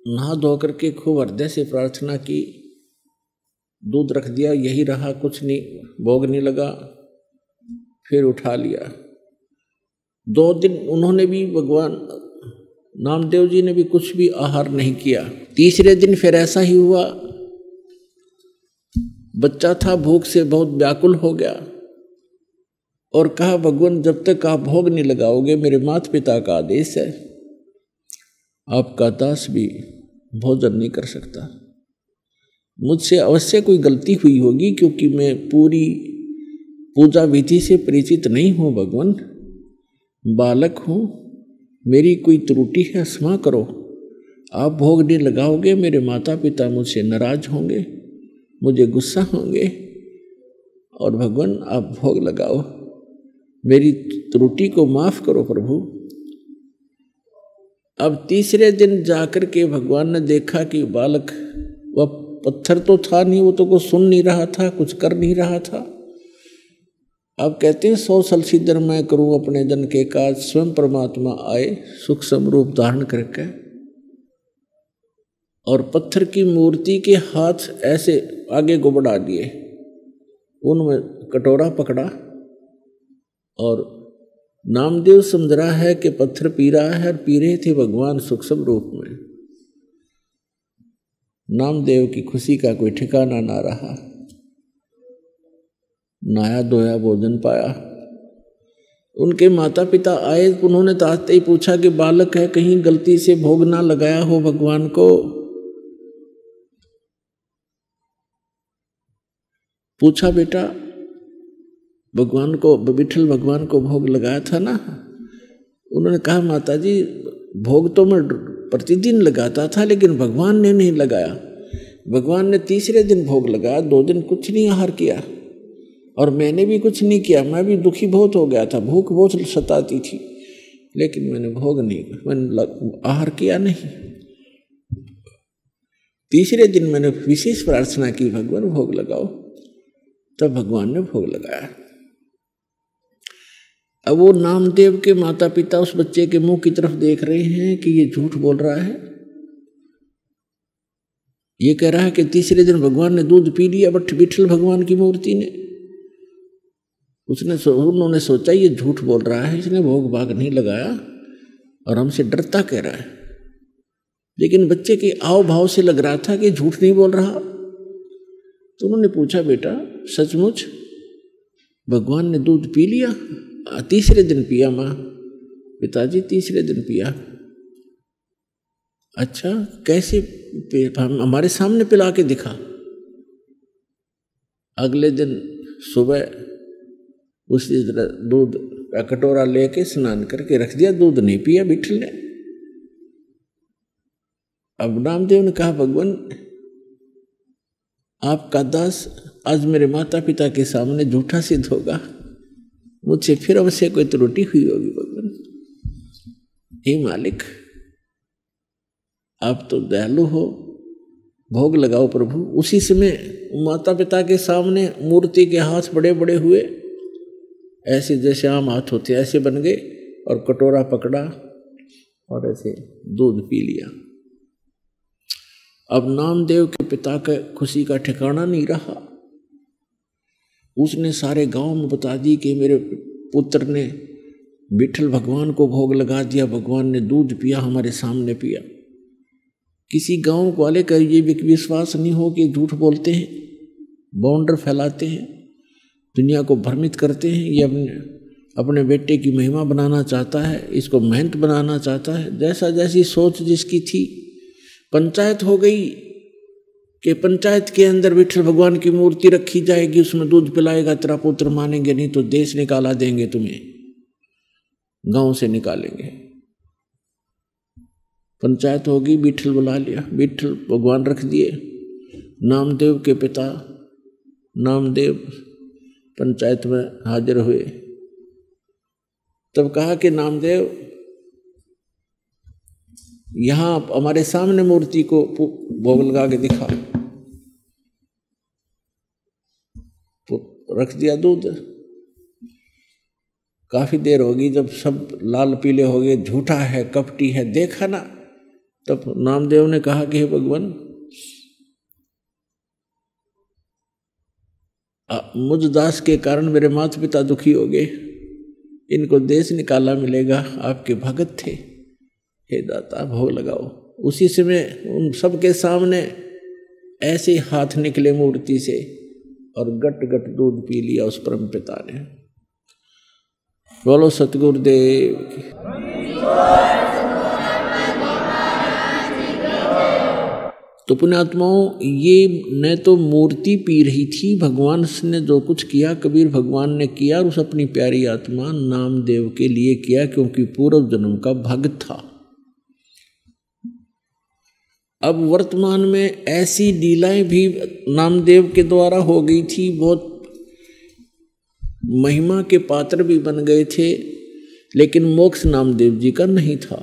नहा धो करके खूब हृदय से प्रार्थना की, दूध रख दिया, यही रहा, कुछ नहीं, भोग नहीं लगा, फिर उठा लिया। 2 दिन उन्होंने भी, भगवान नामदेव जी ने भी कुछ भी आहार नहीं किया। तीसरे दिन फिर ऐसा ही हुआ। बच्चा था, भूख से बहुत व्याकुल हो गया और कहा भगवान जब तक आप भोग नहीं लगाओगे, मेरे माता पिता का आदेश है, आपका दास भी भोजन नहीं कर सकता। मुझसे अवश्य कोई गलती हुई होगी, क्योंकि मैं पूरी पूजा विधि से परिचित नहीं हूँ भगवान, बालक हूँ, मेरी कोई त्रुटि है, क्षमा करो। आप भोग नहीं लगाओगे, मेरे माता पिता मुझसे नाराज होंगे, मुझे गुस्सा होंगे, और भगवान आप भोग लगाओ, मेरी त्रुटि को माफ करो प्रभु। अब तीसरे दिन जाकर के भगवान ने देखा कि बालक, वह पत्थर तो था नहीं, वो तो कुछ सुन नहीं रहा था, कुछ कर नहीं रहा था। अब कहते हैं 100 सलसीधर मैं करूं अपने जन के काज, स्वयं परमात्मा आए सूक्ष्म रूप धारण करके, और पत्थर की मूर्ति के हाथ ऐसे आगे को बढ़ा दिए, उनमें कटोरा पकड़ा, और नामदेव समझ रहा है कि पत्थर पी रहा है, और पी रहे थे भगवान सूक्ष्म रूप में। नामदेव की खुशी का कोई ठिकाना ना रहा। नहाया धोया, भोजन पाया। उनके माता पिता आए, उन्होंने तो आते ही पूछा कि बालक है, कहीं गलती से भोग ना लगाया हो भगवान को। पूछा बेटा भगवान को, विट्ठल भगवान को भोग लगाया था ना? उन्होंने कहा माता जी भोग तो मैं प्रतिदिन लगाता था, लेकिन भगवान ने नहीं लगाया। भगवान ने तीसरे दिन भोग लगाया, 2 दिन कुछ नहीं आहार किया, और मैंने भी कुछ नहीं किया। मैं भी दुखी बहुत हो गया था, भूख बहुत सताती थी, लेकिन मैंने भोग नहीं, मैंने आहार किया नहीं। तीसरे दिन मैंने विशेष प्रार्थना की, भगवान भोग लगाओ, तब भगवान ने भोग लगाया। अब वो नामदेव के माता पिता उस बच्चे के मुंह की तरफ देख रहे हैं कि ये झूठ बोल रहा है। ये कह रहा है कि तीसरे दिन भगवान ने दूध पी लिया, बट विठल भगवान की मूर्ति ने, उन्होंने सोचा ये झूठ बोल रहा है, इसने भोग भाग नहीं लगाया और हमसे डरता कह रहा है। लेकिन बच्चे के आव भाव से लग रहा था कि झूठ नहीं बोल रहा। तो उन्होंने पूछा, बेटा सचमुच भगवान ने दूध पी लिया? तीसरे दिन पिया माँ। पिताजी तीसरे दिन पिया। अच्छा कैसे? हमारे सामने पिला के दिखा। अगले दिन सुबह उसी तरह दूध का कटोरा लेके स्नान करके रख दिया, दूध नहीं पिया विठल ने। अब नामदेव ने कहा, भगवान आपका दास आज मेरे माता पिता के सामने झूठा सिद्ध होगा, मुझसे फिर अवश्य कोई त्रुटि हुई होगी। भगवान हे मालिक, आप तो दयालु हो, भोग लगाओ प्रभु। उसी समय माता पिता के सामने मूर्ति के हाथ बड़े बड़े हुए, ऐसे जैसे आम हाथ होते ऐसे बन गए, और कटोरा पकड़ा और ऐसे दूध पी लिया। अब नामदेव के पिता का खुशी का ठिकाना नहीं रहा। उसने सारे गांव में बता दी कि मेरे पुत्र ने विठल भगवान को भोग लगा दिया, भगवान ने दूध पिया, हमारे सामने पिया। किसी गांव वाले का ये विश्वास नहीं हो कि झूठ बोलते हैं, बाउंडर फैलाते हैं, दुनिया को भ्रमित करते हैं। ये अपने बेटे की महिमा बनाना चाहता है, इसको महंत बनाना चाहता है। जैसा जैसी सोच जिसकी थी, पंचायत हो गई कि पंचायत के अंदर विठल भगवान की मूर्ति रखी जाएगी, उसमें दूध पिलाएगा तेरा पुत्र, मानेंगे नहीं तो देश निकाला देंगे, तुम्हें गांव से निकालेंगे। पंचायत होगी, विठल बुला लिया, विठल भगवान रख दिए। नामदेव के पिता नामदेव पंचायत में हाजिर हुए। तब कहा कि नामदेव यहां हमारे सामने मूर्ति को भोग लगा के दिखा। तो रख दिया दूध। काफी देर होगी, जब सब लाल पीले हो गए, झूठा है कपटी है, देखा ना, तब नामदेव ने कहा कि हे भगवान, मुझ दास के कारण मेरे माता पिता दुखी हो गए, इनको देश निकाला मिलेगा, आपके भगत थे, हे दाता भोग लगाओ। उसी समय उन सबके सामने ऐसे हाथ निकले मूर्ति से और गट गट दूध पी लिया उस परम पिता ने। बोलो सतगुरुदेव की। तो पुण्यात्माओं, ये न तो मूर्ति पी रही थी, भगवान ने जो कुछ किया कबीर भगवान ने किया, और उस अपनी प्यारी आत्मा नामदेव के लिए किया, क्योंकि पूर्व जन्म का भक्त था। अब वर्तमान में ऐसी लीलाएं भी नामदेव के द्वारा हो गई थी, बहुत महिमा के पात्र भी बन गए थे, लेकिन मोक्ष नामदेव जी का नहीं था।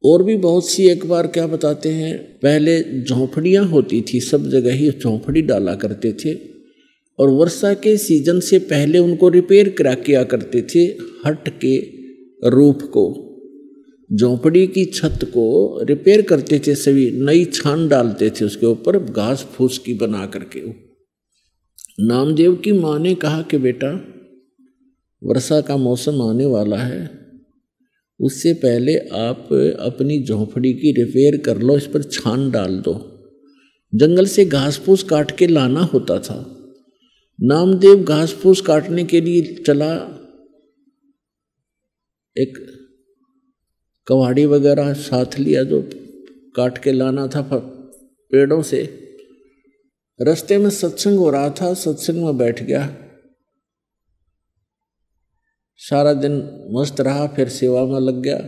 और भी बहुत सी, एक बार क्या बताते हैं, पहले झोंपड़ियां होती थी, सब जगह ही झोंपड़ी डाला करते थे, और वर्षा के सीजन से पहले उनको रिपेयर करा किया करते थे। हट के रूफ को, झोंपड़ी की छत को रिपेयर करते थे, सभी नई छान डालते थे उसके ऊपर, घास फूस की बना करके। नामदेव की माँ ने कहा कि बेटा वर्षा का मौसम आने वाला है, उससे पहले आप अपनी झोंपड़ी की रिपेयर कर लो, इस पर छान डाल दो। जंगल से घास फूस काट के लाना होता था। नामदेव घास फूस काटने के लिए चला, एक कवाड़ी वगैरह साथ लिया जो काट के लाना था पेड़ों से। रास्ते में सत्संग हो रहा था, सत्संग में बैठ गया, सारा दिन मस्त रहा, फिर सेवा में लग गया।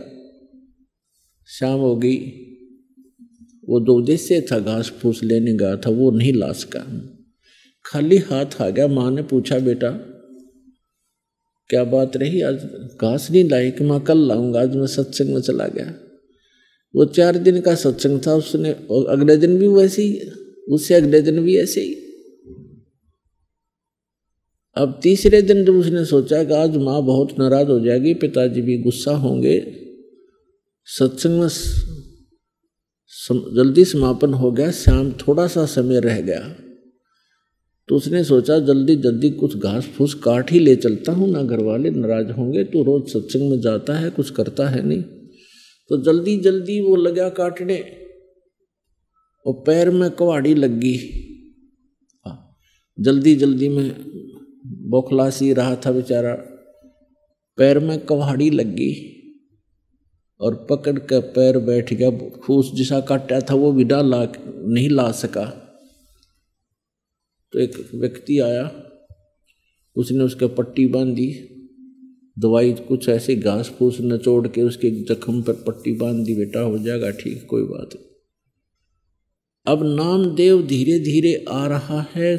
शाम हो गई, वो जो उद्देश्य था घास फूस लेने गया था वो नहीं ला सका, खाली हाथ आ गया। माँ ने पूछा, बेटा क्या बात रही, आज घास नहीं लाई? कि माँ कल लाऊंगा, आज मैं सत्संग में चला गया। वो 4 दिन का सत्संग था, उसने अगले दिन भी वैसे ही, उससे अगले दिन भी ऐसे ही। अब तीसरे दिन जब उसने सोचा कि आज माँ बहुत नाराज हो जाएगी, पिताजी भी गुस्सा होंगे, सत्संग में जल्दी समापन हो गया, शाम थोड़ा सा समय रह गया, तो उसने सोचा जल्दी जल्दी कुछ घास फूस काट ही ले चलता हूँ, ना घर वाले नाराज होंगे, तो रोज सत्संग में जाता है कुछ करता है नहीं। तो जल्दी जल्दी वो लगा काटने, और पैर में कुहाड़ी लग गई। जल्दी जल्दी में बौखला सी रहा था बेचारा, पैर में कुहाड़ी लग गई और पकड़ के पैर बैठ गया। फूस जिसा काटा था वो भी नहीं ला सका। तो एक व्यक्ति आया, उसने उसके पट्टी बांधी, दवाई कुछ ऐसे घास फूस नचोड़ के उसके जख्म पर पट्टी बांध दी, बेटा हो जाएगा ठीक, कोई बात नहीं। अब नामदेव धीरे धीरे आ रहा है,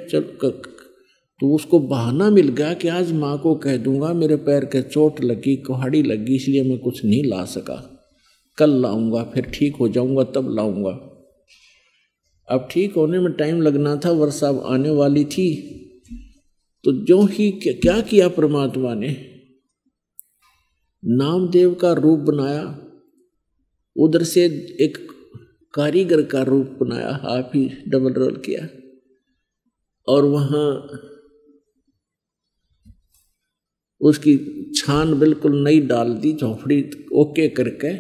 तो उसको बहाना मिल गया कि आज माँ को कह दूंगा मेरे पैर के चोट लगी, कुहाड़ी लगी, इसलिए मैं कुछ नहीं ला सका, कल लाऊंगा, फिर ठीक हो जाऊंगा तब लाऊंगा। अब ठीक होने में टाइम लगना था, वर्षा आने वाली थी। तो जो ही क्या किया परमात्मा ने, नामदेव का रूप बनाया, उधर से एक कारीगर का रूप बनाया, आप ही डबल रोल किया, और वहां उसकी छान बिल्कुल नई डाल दी, झोपड़ी ओके करके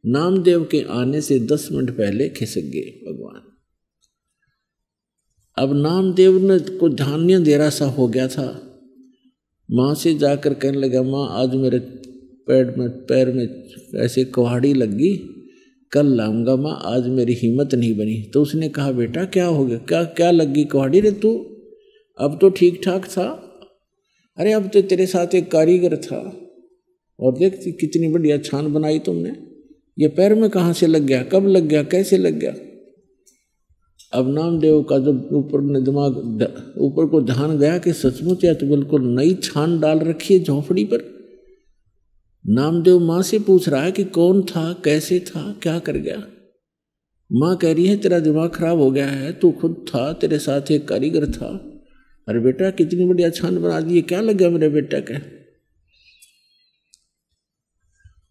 नामदेव के आने से 10 मिनट पहले खिसक गए भगवान। अब नामदेव ने को धान्य अंधेरा सा हो गया था, माँ से जाकर कहने लगा, माँ आज मेरे पैर में ऐसे कुहाड़ी लगी, कल लाऊंगा माँ, आज मेरी हिम्मत नहीं बनी। तो उसने कहा, बेटा क्या हो गया, क्या क्या लगी कुहाड़ी रे तू, अब तो ठीक ठाक था। अरे अब तो तेरे साथ एक कारीगर था, और देख कितनी बढ़िया छान बनाई तुमने, ये पैर में कहाँ से लग गया, कब लग गया, कैसे लग गया। अब नामदेव का जब ऊपर को ध्यान गया कि सचमुच या तो बिल्कुल नई छान डाल रखी है झोपड़ी पर। नामदेव माँ से पूछ रहा है कि कौन था, कैसे था, क्या कर गया। माँ कह रही है तेरा दिमाग खराब हो गया है, तू खुद था, तेरे साथ एक कारीगर था। अरे बेटा कितनी बढ़िया छान बना दी, क्या लग गया मेरे बेटा के।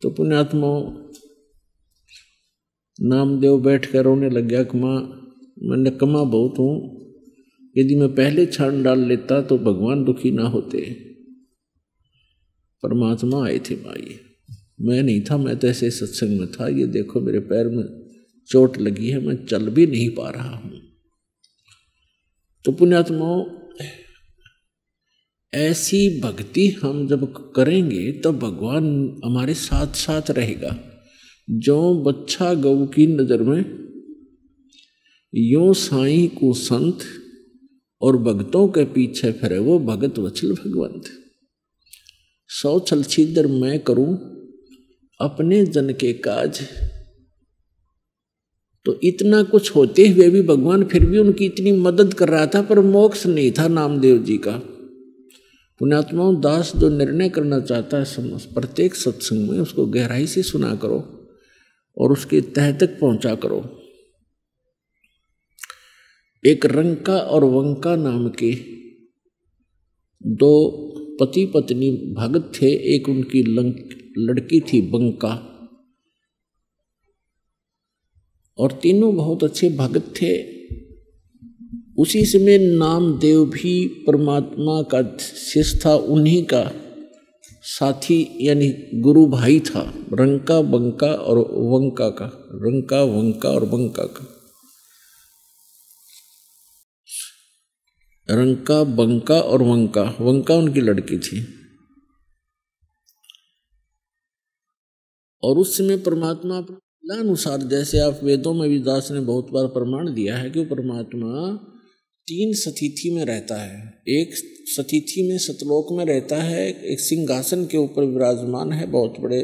तो पुण्यात्मा नामदेव बैठ कर रोने लग गया कि माँ मैं निकम्मा बहुत हूँ, यदि मैं पहले छान डाल लेता तो भगवान दुखी ना होते। परमात्मा आए थे माई, मैं नहीं था, मैं तो ऐसे सत्संग में था, ये देखो मेरे पैर में चोट लगी है, मैं चल भी नहीं पा रहा हूँ। तो पुण्यात्मा ऐसी भक्ति हम जब करेंगे तब तो भगवान हमारे साथ साथ रहेगा। जो बच्चा गऊ की नजर में यो साईं को संत, और भक्तों के पीछे फिरे वो भगत वत्सल भगवंत। 100 छल छिद्र मैं करूं अपने जन के काज। तो इतना कुछ होते हुए भी भगवान फिर भी उनकी इतनी मदद कर रहा था, पर मोक्ष नहीं था नामदेव जी का। पुण्यात्माओं, दास जो निर्णय करना चाहता है प्रत्येक सत्संग में उसको गहराई से सुना करो और उसके तह तक पहुंचा करो। एक रंका और वंका नाम के 2 पति पत्नी भगत थे। एक उनकी लड़की थी बंका, और तीनों बहुत अच्छे भगत थे। उसी समय नामदेव भी परमात्मा का शिष्य था, उन्हीं का साथी यानी गुरु भाई था। रंका बंका और वंका का, रंका वंका और बंका का, रंका बंका और वंका, वंका उनकी लड़की थी। और उस समय परमात्मा अनुसार, जैसे आप वेदों में भी दास ने बहुत बार प्रमाण दिया है कि वो परमात्मा 3 सतिथि में रहता है। एक सतिथि में सतलोक में रहता है, एक सिंहासन के ऊपर विराजमान है बहुत बड़े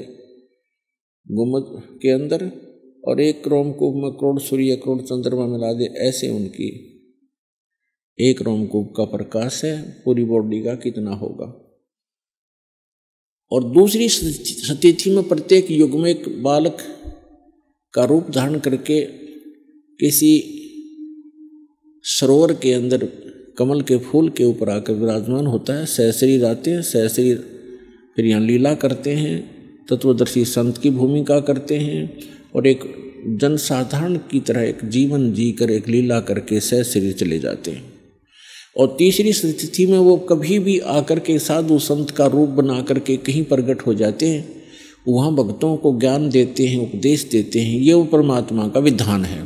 गुम्बद के अंदर, और एक रोमकूप में करोड़ सूर्य करोड़ चंद्रमा मिला दे ऐसे उनकी एक रोमकूप का प्रकाश है, पूरी बॉडी का कितना होगा। और दूसरी सतिथि में प्रत्येक युग में एक बालक का रूप धारण करके किसी सरोवर के अंदर कमल के फूल के ऊपर आकर विराजमान होता है। सहशरीर आते हैं, सहशरीर फिर यहाँ लीला करते हैं, तत्वदर्शी संत की भूमिका करते हैं और एक जनसाधारण की तरह एक जीवन जीकर एक लीला करके सहशरीर चले जाते हैं। और तीसरी स्थिति में वो कभी भी आकर के साधु संत का रूप बना करके कहीं प्रकट हो जाते हैं, वहाँ भक्तों को ज्ञान देते हैं, उपदेश देते हैं। ये वो परमात्मा का विधान है।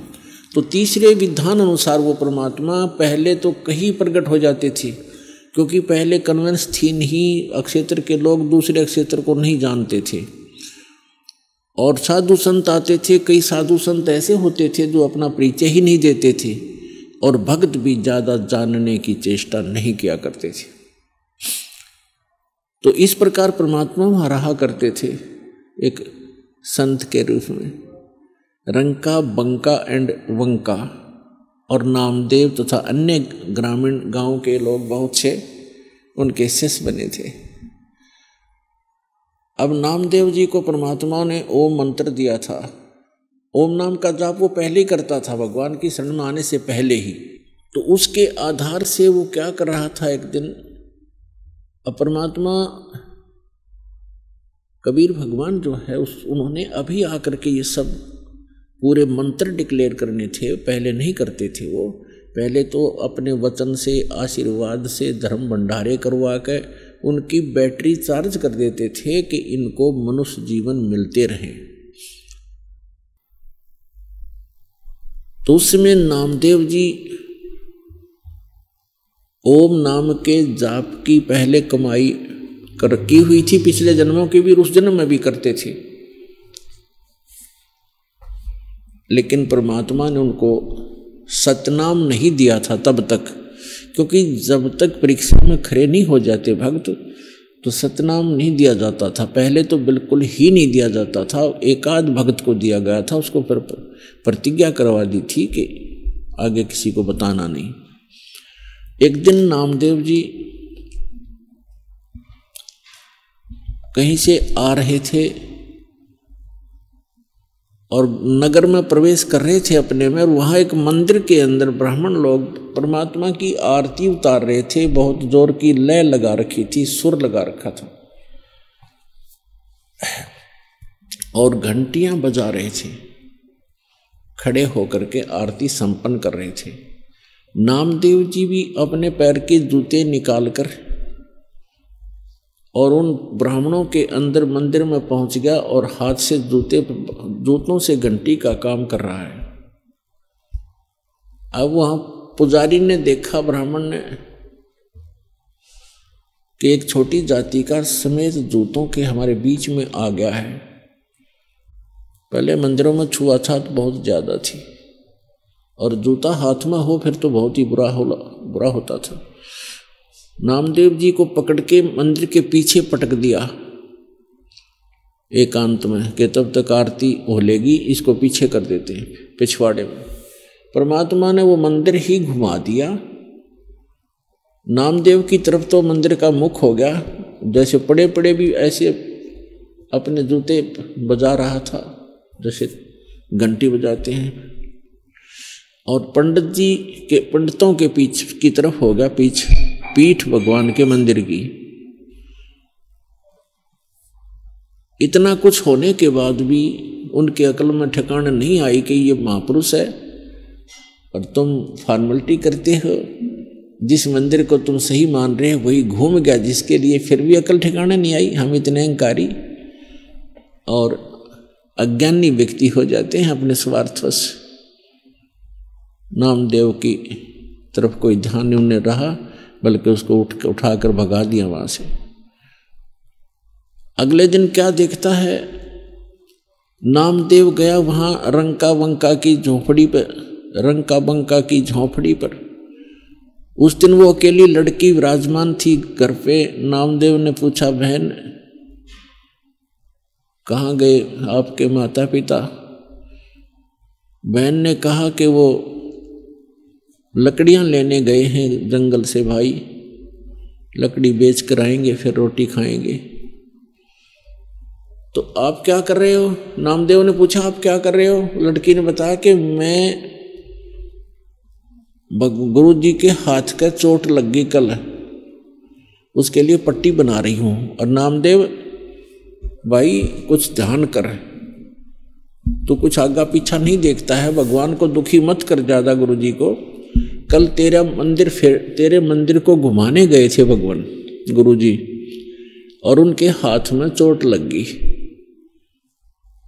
तो तीसरे विधान अनुसार वो परमात्मा पहले तो कहीं प्रकट हो जाते थे, क्योंकि पहले कन्वेंस थी नहीं, अक्षेत्र के लोग दूसरे अक्षेत्र को नहीं जानते थे और साधु संत आते थे। कई साधु संत ऐसे होते थे जो अपना परिचय ही नहीं देते थे और भक्त भी ज़्यादा जानने की चेष्टा नहीं किया करते थे। तो इस प्रकार परमात्मा वहाँ रहा करते थे एक संत के रूप में। रंका, बंका एंड वंका और नामदेव तथा अन्य ग्रामीण गांव के लोग बहुत से उनके शिष्य बने थे। अब नामदेव जी को परमात्मा ने ओम मंत्र दिया था। ओम नाम का जाप वो पहले ही करता था, भगवान की शरण में आने से पहले ही। तो उसके आधार से वो क्या कर रहा था, एक दिन परमात्मा कबीर भगवान जो है उन्होंने अभी आकर के ये सब पूरे मंत्र डिक्लेयर करने थे, पहले नहीं करते थे। वो पहले तो अपने वचन से, आशीर्वाद से, धर्म भंडारे करवा के उनकी बैटरी चार्ज कर देते थे कि इनको मनुष्य जीवन मिलते रहे। तो उसमें नामदेव जी ओम नाम के जाप की पहले कमाई की हुई थी, पिछले जन्मों की भी, उस जन्म में भी करते थे। लेकिन परमात्मा ने उनको सतनाम नहीं दिया था तब तक, क्योंकि जब तक परीक्षा में खड़े नहीं हो जाते भक्त तो सतनाम नहीं दिया जाता था। पहले तो बिल्कुल ही नहीं दिया जाता था, एकाध भक्त को दिया गया था। उसको फिर प्रतिज्ञा करवा दी थी कि आगे किसी को बताना नहीं। एक दिन नामदेव जी कहीं से आ रहे थे और नगर में प्रवेश कर रहे थे अपने में, और वहाँ एक मंदिर के अंदर ब्राह्मण लोग परमात्मा की आरती उतार रहे थे। बहुत जोर की लय लगा रखी थी, सुर लगा रखा था और घंटियां बजा रहे थे, खड़े होकर के आरती संपन्न कर रहे थे। नामदेव जी भी अपने पैर के जूते निकालकर और उन ब्राह्मणों के अंदर मंदिर में पहुंच गया और हाथ से जूतों से घंटी का काम कर रहा है। अब वहां पुजारी ने देखा, ब्राह्मण ने, कि एक छोटी जाति का समेत जूतों के हमारे बीच में आ गया है। पहले मंदिरों में छुआछूत बहुत ज्यादा थी और जूता हाथ में हो फिर तो बहुत ही बुरा होता था। नामदेव जी को पकड़ के मंदिर के पीछे पटक दिया एकांत में कि तब तक आरती हो लेगी, इसको पीछे कर देते हैं पिछवाड़े में। परमात्मा ने वो मंदिर ही घुमा दिया। नामदेव की तरफ तो मंदिर का मुख हो गया, जैसे पड़े पड़े भी ऐसे अपने जूते बजा रहा था जैसे घंटी बजाते हैं, और पंडितों के पीछ की तरफ हो गया पीठ भगवान के मंदिर की। इतना कुछ होने के बाद भी उनके अकल में ठिकाना नहीं आई कि ये महापुरुष है और तुम फॉर्मेलिटी करते हो। जिस मंदिर को तुम सही मान रहे हो वही घूम गया, जिसके लिए फिर भी अकल ठिकाना नहीं आई। हम इतने अहंकारी और अज्ञानी व्यक्ति हो जाते हैं अपने स्वार्थवश। नामदेव की तरफ कोई ध्यान नहीं उन्हें रहा, बल्कि उसको उठाकर भगा दिया वहां से। अगले दिन क्या देखता है, नामदेव गया वहां रंका बंका की झोंपड़ी पर। उस दिन वो अकेली लड़की विराजमान थी घर पे। नामदेव ने पूछा, बहन कहाँ गए आपके माता पिता? बहन ने कहा कि वो लकड़ियां लेने गए हैं जंगल से भाई, लकड़ी बेच कर आएंगे फिर रोटी खाएंगे। तो आप क्या कर रहे हो? नामदेव ने पूछा आप क्या कर रहे हो? लड़की ने बताया कि मैं गुरु जी के हाथ का चोट लग गई कल, उसके लिए पट्टी बना रही हूं। और नामदेव भाई कुछ ध्यान कर, तू कुछ आगा पीछा नहीं देखता है, भगवान को दुखी मत कर ज्यादा। गुरु जी को कल तेरे मंदिर को घुमाने गए थे भगवान गुरु जी, और उनके हाथ में चोट लग गई।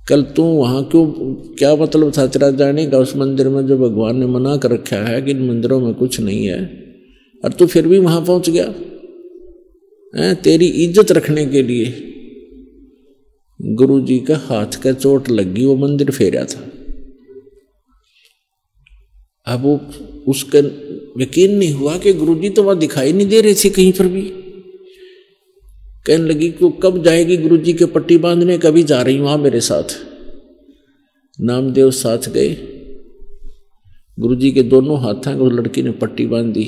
कल तू वहां क्यों, क्या मतलब था तेरा जाने का उस मंदिर में जो भगवान ने मना कर रखा है कि इन मंदिरों में कुछ नहीं है, और तू फिर भी वहां पहुंच गया है? तेरी इज्जत रखने के लिए गुरु जी का हाथ का चोट लगी, वो मंदिर फेरा था। अब वो उसका यकीन नहीं हुआ कि गुरु जी तो वहां दिखाई नहीं दे रहे थे कहीं पर भी। कहने लगी कि कब जाएगी गुरु जी के पट्टी बांधने? कभी जा रही वहां मेरे साथ। नामदेव साथ गए, गुरु जी के दोनों हाथों को लड़की ने पट्टी बांध दी।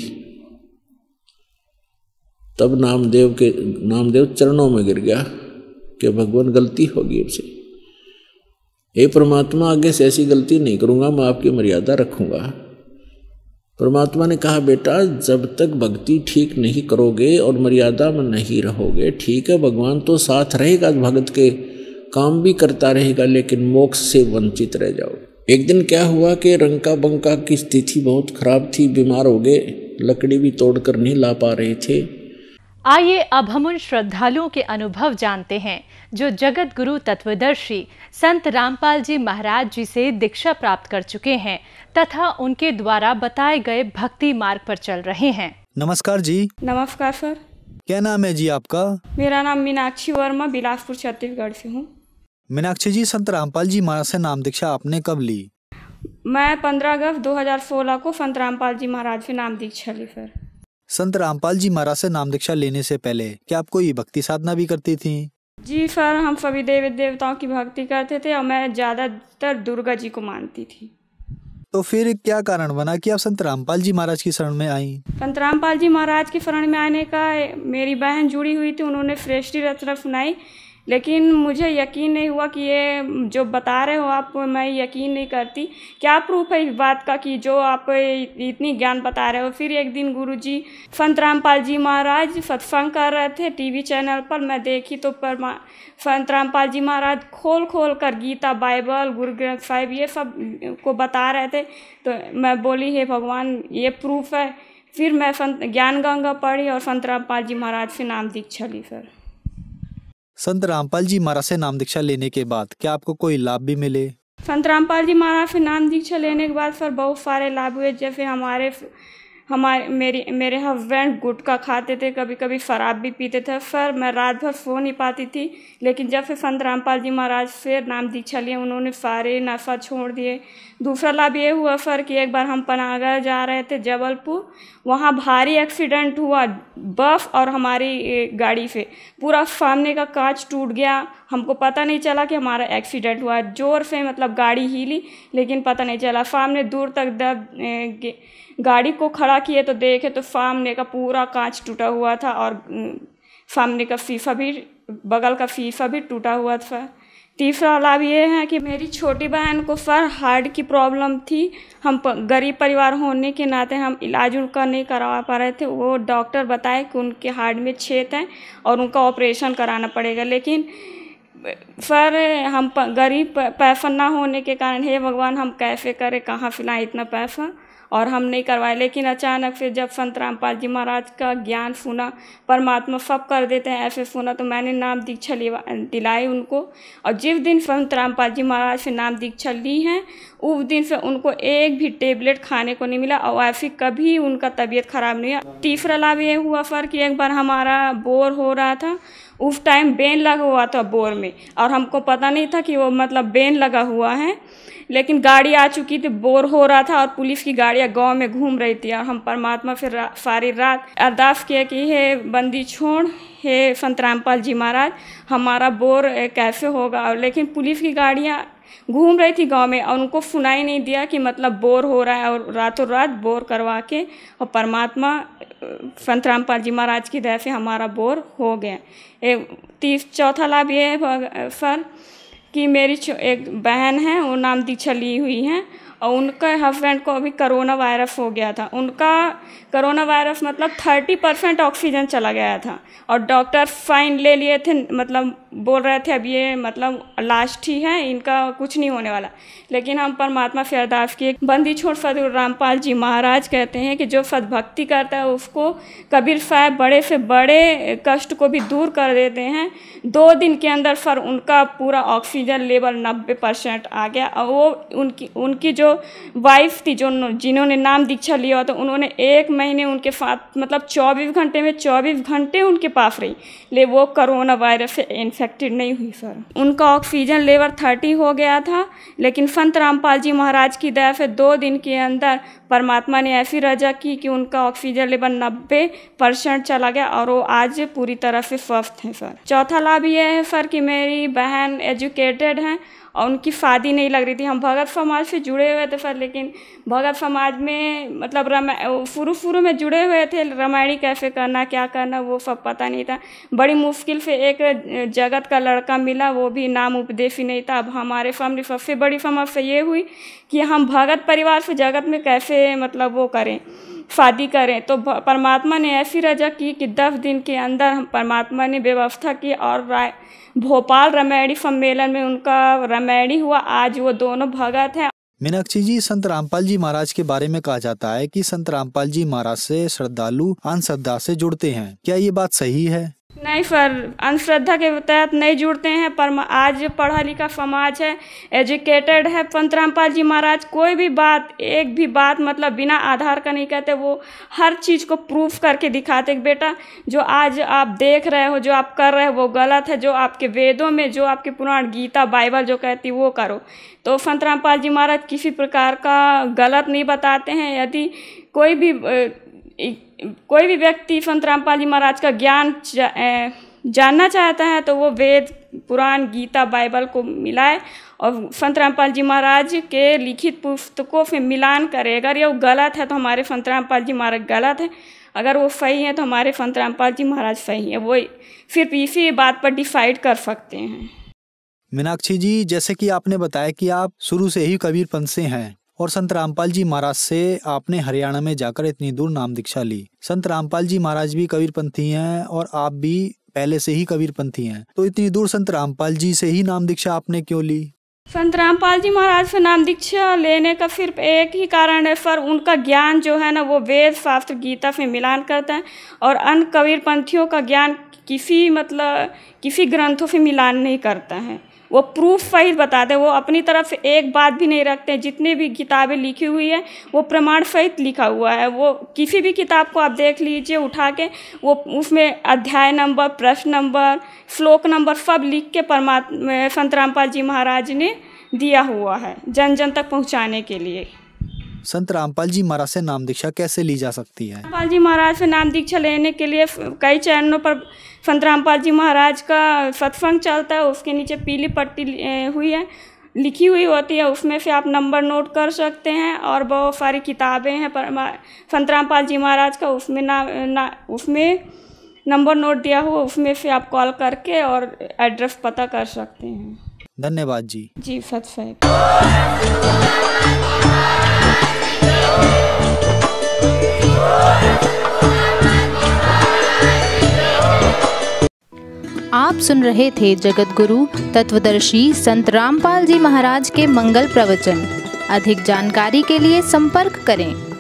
तब नामदेव चरणों में गिर गया कि भगवान गलती होगी हमसे, हे परमात्मा आगे से ऐसी गलती नहीं करूंगा, मैं आपकी मर्यादा रखूंगा। परमात्मा ने कहा बेटा जब तक भक्ति ठीक नहीं करोगे और मर्यादा में नहीं रहोगे, ठीक है भगवान तो साथ रहेगा, भगत के काम भी करता रहेगा, लेकिन मोक्ष से वंचित रह जाओ। एक दिन क्या हुआ कि रंका बंका की स्थिति बहुत खराब थी, बीमार हो गए, लकड़ी भी तोड़कर नहीं ला पा रहे थे। आइए अब हम उन श्रद्धालुओं के अनुभव जानते हैं जो जगत गुरु तत्वदर्शी संत रामपाल जी महाराज जी से दीक्षा प्राप्त कर चुके हैं तथा उनके द्वारा बताए गए भक्ति मार्ग पर चल रहे हैं। नमस्कार जी। नमस्कार सर। क्या नाम है जी आपका? मेरा नाम मीनाक्षी वर्मा, बिलासपुर छत्तीसगढ़ से हूँ। मीनाक्षी जी, संत रामपाल जी महाराज से नाम दीक्षा आपने कब ली? मैं 15 अगस्त 2016 को संत रामपाल जी महाराज से नाम दीक्षा ली सर। संत रामपाल जी महाराज से नाम दीक्षा लेने से पहले क्या आप कोई भक्ति साधना भी करती थी? जी सर, हम सभी देवी देवताओं की भक्ति करते थे और मैं ज़्यादातर दुर्गा जी को मानती थी। तो फिर क्या कारण बना कि आप संत रामपाल जी महाराज की शरण में आई? संत रामपाल जी महाराज की शरण में आने का मेरी बहन जुड़ी हुई थी, उन्होंने श्रेष्ठी रचना सुनाई, लेकिन मुझे यकीन नहीं हुआ कि ये जो बता रहे हो आप, मैं यकीन नहीं करती। क्या प्रूफ है इस बात का कि जो आप इतनी ज्ञान बता रहे हो? फिर एक दिन गुरुजी संत रामपाल जी महाराज सत्संग कर रहे थे टीवी चैनल पर, मैं देखी तो संत रामपाल जी महाराज खोल कर गीता, बाइबल, गुरु ग्रंथ साहिब ये सब को बता रहे थे। तो मैं बोली हे भगवान ये प्रूफ है। फिर मैं संत ज्ञान गंगा पढ़ी और संत रामपाल जी महाराज से नाम दीक्षा ली सर। संत रामपाल जी महाराज से नाम दीक्षा लेने के बाद क्या आपको कोई लाभ भी मिले? संत रामपाल जी महाराज से नाम दीक्षा लेने के बाद सर बहुत सारे लाभ हुए। जैसे मेरे हस्बैंड गुटखा खाते थे, कभी कभी शराब भी पीते थे सर। मैं रात भर सो नहीं पाती थी, लेकिन जब से संत रामपाल जी महाराज से नाम दीक्षा लिए, उन्होंने सारे नशा छोड़ दिए। दूसरा लाभ ये हुआ सर कि एक बार हम पनागर जा रहे थे जबलपुर, वहाँ भारी एक्सीडेंट हुआ बस और हमारी गाड़ी से। पूरा सामने का कांच टूट गया, हमको पता नहीं चला कि हमारा एक्सीडेंट हुआ। जोर से मतलब गाड़ी हिली लेकिन पता नहीं चला। सामने दूर तक गाड़ी को खड़ा किए तो देखे तो सामने का पूरा कांच टूटा हुआ था और सामने का शीशा भी, बगल का शीशा भी टूटा हुआ था। तीसरा लाभ ये है कि मेरी छोटी बहन को सर हार्ट की प्रॉब्लम थी। हम गरीब परिवार होने के नाते हम इलाज उनका नहीं करवा पा रहे थे। वो डॉक्टर बताए कि उनके हार्ट में छेद है और उनका ऑपरेशन कराना पड़ेगा, लेकिन सर हम गरीब पैसा ना होने के कारण हे भगवान हम कैसे करें, कहाँ से लाएं इतना पैसा, और हम नहीं करवाए। लेकिन अचानक से जब संत रामपाल जी महाराज का ज्ञान सुना, परमात्मा सब कर देते हैं ऐसे सुना, तो मैंने नाम दीक्षा दिलाई उनको। और जिस दिन संत रामपाल जी महाराज से नाम दीक्षा ली है उस दिन से उनको एक भी टेबलेट खाने को नहीं मिला और ऐसी कभी उनका तबीयत खराब नहीं हुआ। तीसरा लाभ ये हुआ सर कि एक बार हमारा बोर हो रहा था, उस टाइम बेन लगा हुआ था बोर में और हमको पता नहीं था कि वो मतलब बेन लगा हुआ है, लेकिन गाड़ी आ चुकी थी, बोर हो रहा था और पुलिस की गाड़ियाँ गांव में घूम रही थी। और हम परमात्मा फिर सारी रात अरदास किए कि हे बंदी छोड़, हे संत रामपाल जी महाराज हमारा बोर कैसे होगा। लेकिन पुलिस की गाड़ियाँ घूम रही थी गांव में और उनको सुनाई नहीं दिया कि मतलब बोर हो रहा है, और रातों रात बोर करवा के और परमात्मा संत रामपाल जी महाराज की दया से हमारा बोर हो गया। चौथा लाभ ये है सर कि मेरी एक बहन है, वो नाम दीक्षा ली हुई हैं और उनके हस्बैंड को अभी कोरोना वायरस हो गया था। उनका कोरोना वायरस मतलब 30% ऑक्सीजन चला गया था और डॉक्टर फाइन ले लिए थे, मतलब बोल रहे थे अब ये मतलब लास्ट ही है, इनका कुछ नहीं होने वाला। लेकिन हम परमात्मा से अरदास किए। बंदी छोड़ सदगुरु रामपाल जी महाराज कहते हैं कि जो सद्भक्ति करता है उसको कबीर साहब बड़े से बड़े कष्ट को भी दूर कर देते हैं। 2 दिन के अंदर सर उनका पूरा ऑक्सीजन लेवल 90% आ गया और वो उनकी जो वाइफ थी, जिन्होंने नाम दीक्षा लिया था, उन्होंने 1 महीने उनके साथ मतलब 24 घंटे में 24 घंटे उनके पास रही, ले वो कोरोना वायरस से इन्फेक्टेड नहीं हुई सर। उनका ऑक्सीजन लेवल 30 हो गया था, लेकिन संत रामपाल जी महाराज की दया से 2 दिन के अंदर परमात्मा ने ऐसी रजा की कि उनका ऑक्सीजन लेवल 90% चला गया और वो आज पूरी तरह से स्वस्थ हैं सर। चौथा लाभ ये है सर कि मेरी बहन एजुकेटेड हैं और उनकी शादी नहीं लग रही थी। हम भगत समाज से जुड़े हुए थे सर, लेकिन भगत समाज में मतलब शुरू में जुड़े हुए थे, रामायणी कैसे करना क्या करना वो सब पता नहीं था। बड़ी मुश्किल से एक जगत का लड़का मिला, वो भी नाम उपदेशी नहीं था। अब हमारे सामने सबसे बड़ी समस्या ये हुई कि हम भगत परिवार से जगत में कैसे मतलब वो करें, शादी करें। तो परमात्मा ने ऐसी रजा की कि 10 दिन के अंदर हम परमात्मा ने व्यवस्था की और भोपाल रामायणी सम्मेलन में उनका रामायणी हुआ। आज वो दोनों भगत हैं। मीनाक्षी जी, संत रामपाल जी महाराज के बारे में कहा जाता है कि संत रामपाल जी महाराज से श्रद्धालु अंधश्रद्धा से जुड़ते हैं, क्या ये बात सही है? नहीं सर, अंधश्रद्धा के तहत नहीं जुड़ते हैं, पर आज पढ़ा लिखा समाज है, एजुकेटेड है। संत रामपाल जी महाराज कोई भी बात, एक भी बात मतलब बिना आधार का नहीं कहते, वो हर चीज़ को प्रूफ करके दिखाते कि बेटा जो आज आप देख रहे हो, जो आप कर रहे हो वो गलत है, जो आपके वेदों में, जो आपके पुराण गीता बाइबल जो कहती है वो करो। तो संत रामपाल जी महाराज किसी प्रकार का गलत नहीं बताते हैं। यदि कोई भी व्यक्ति संत रामपाल जी महाराज का ज्ञान जानना चाहता है तो वो वेद पुराण गीता बाइबल को मिलाए और संत रामपाल जी महाराज के लिखित पुस्तकों से मिलान करे। अगर ये गलत है तो हमारे संत रामपाल जी महाराज गलत है, अगर वो सही है तो हमारे संत रामपाल जी महाराज सही है। वो सिर्फ इसी बात पर डिसाइड कर सकते हैं। मीनाक्षी जी, जैसे कि आपने बताया कि आप शुरू से ही कबीरपंथ से हैं और संत रामपाल जी महाराज से आपने हरियाणा में जाकर इतनी दूर नाम दीक्षा ली। संत रामपाल जी महाराज भी कबीरपंथी हैं और आप भी पहले से ही कबीरपंथी हैं, तो इतनी दूर संत रामपाल जी से ही नाम दीक्षा आपने क्यों ली? संत रामपाल जी महाराज से नाम दीक्षा लेने का सिर्फ एक ही कारण है सर, उनका ज्ञान जो है ना वो वेद शास्त्र गीता से मिलान करता है और अन्य कबीरपंथियों का ज्ञान किसी ग्रंथों से मिलान नहीं करता है। वो प्रूफ सहित बताते हैं, वो अपनी तरफ से एक बात भी नहीं रखते हैं। जितनी भी किताबें लिखी हुई है वो प्रमाण सहित लिखा हुआ है। वो किसी भी किताब को आप देख लीजिए उठा के, वो उसमें अध्याय नंबर, प्रश्न नंबर, श्लोक नंबर सब लिख के संत रामपाल जी महाराज ने दिया हुआ है जन जन तक पहुँचाने के लिए। संत रामपाल जी महाराज से नाम दीक्षा कैसे ली जा सकती है? रामपाल जी महाराज से नाम दीक्षा लेने के लिए कई चैनलों पर संत रामपाल जी महाराज का सत्संग चलता है, उसके नीचे पीली पट्टी हुई है, लिखी हुई होती है, उसमें से आप नंबर नोट कर सकते हैं। और बहुत सारी किताबें हैं संत रामपाल जी महाराज का, उसमें नंबर नोट दिया हुआ, उसमें से आप कॉल करके और एड्रेस पता कर सकते हैं। धन्यवाद जी। जी सत्संग। आप सुन रहे थे जगत गुरु तत्वदर्शी संत रामपाल जी महाराज के मंगल प्रवचन। अधिक जानकारी के लिए संपर्क करें।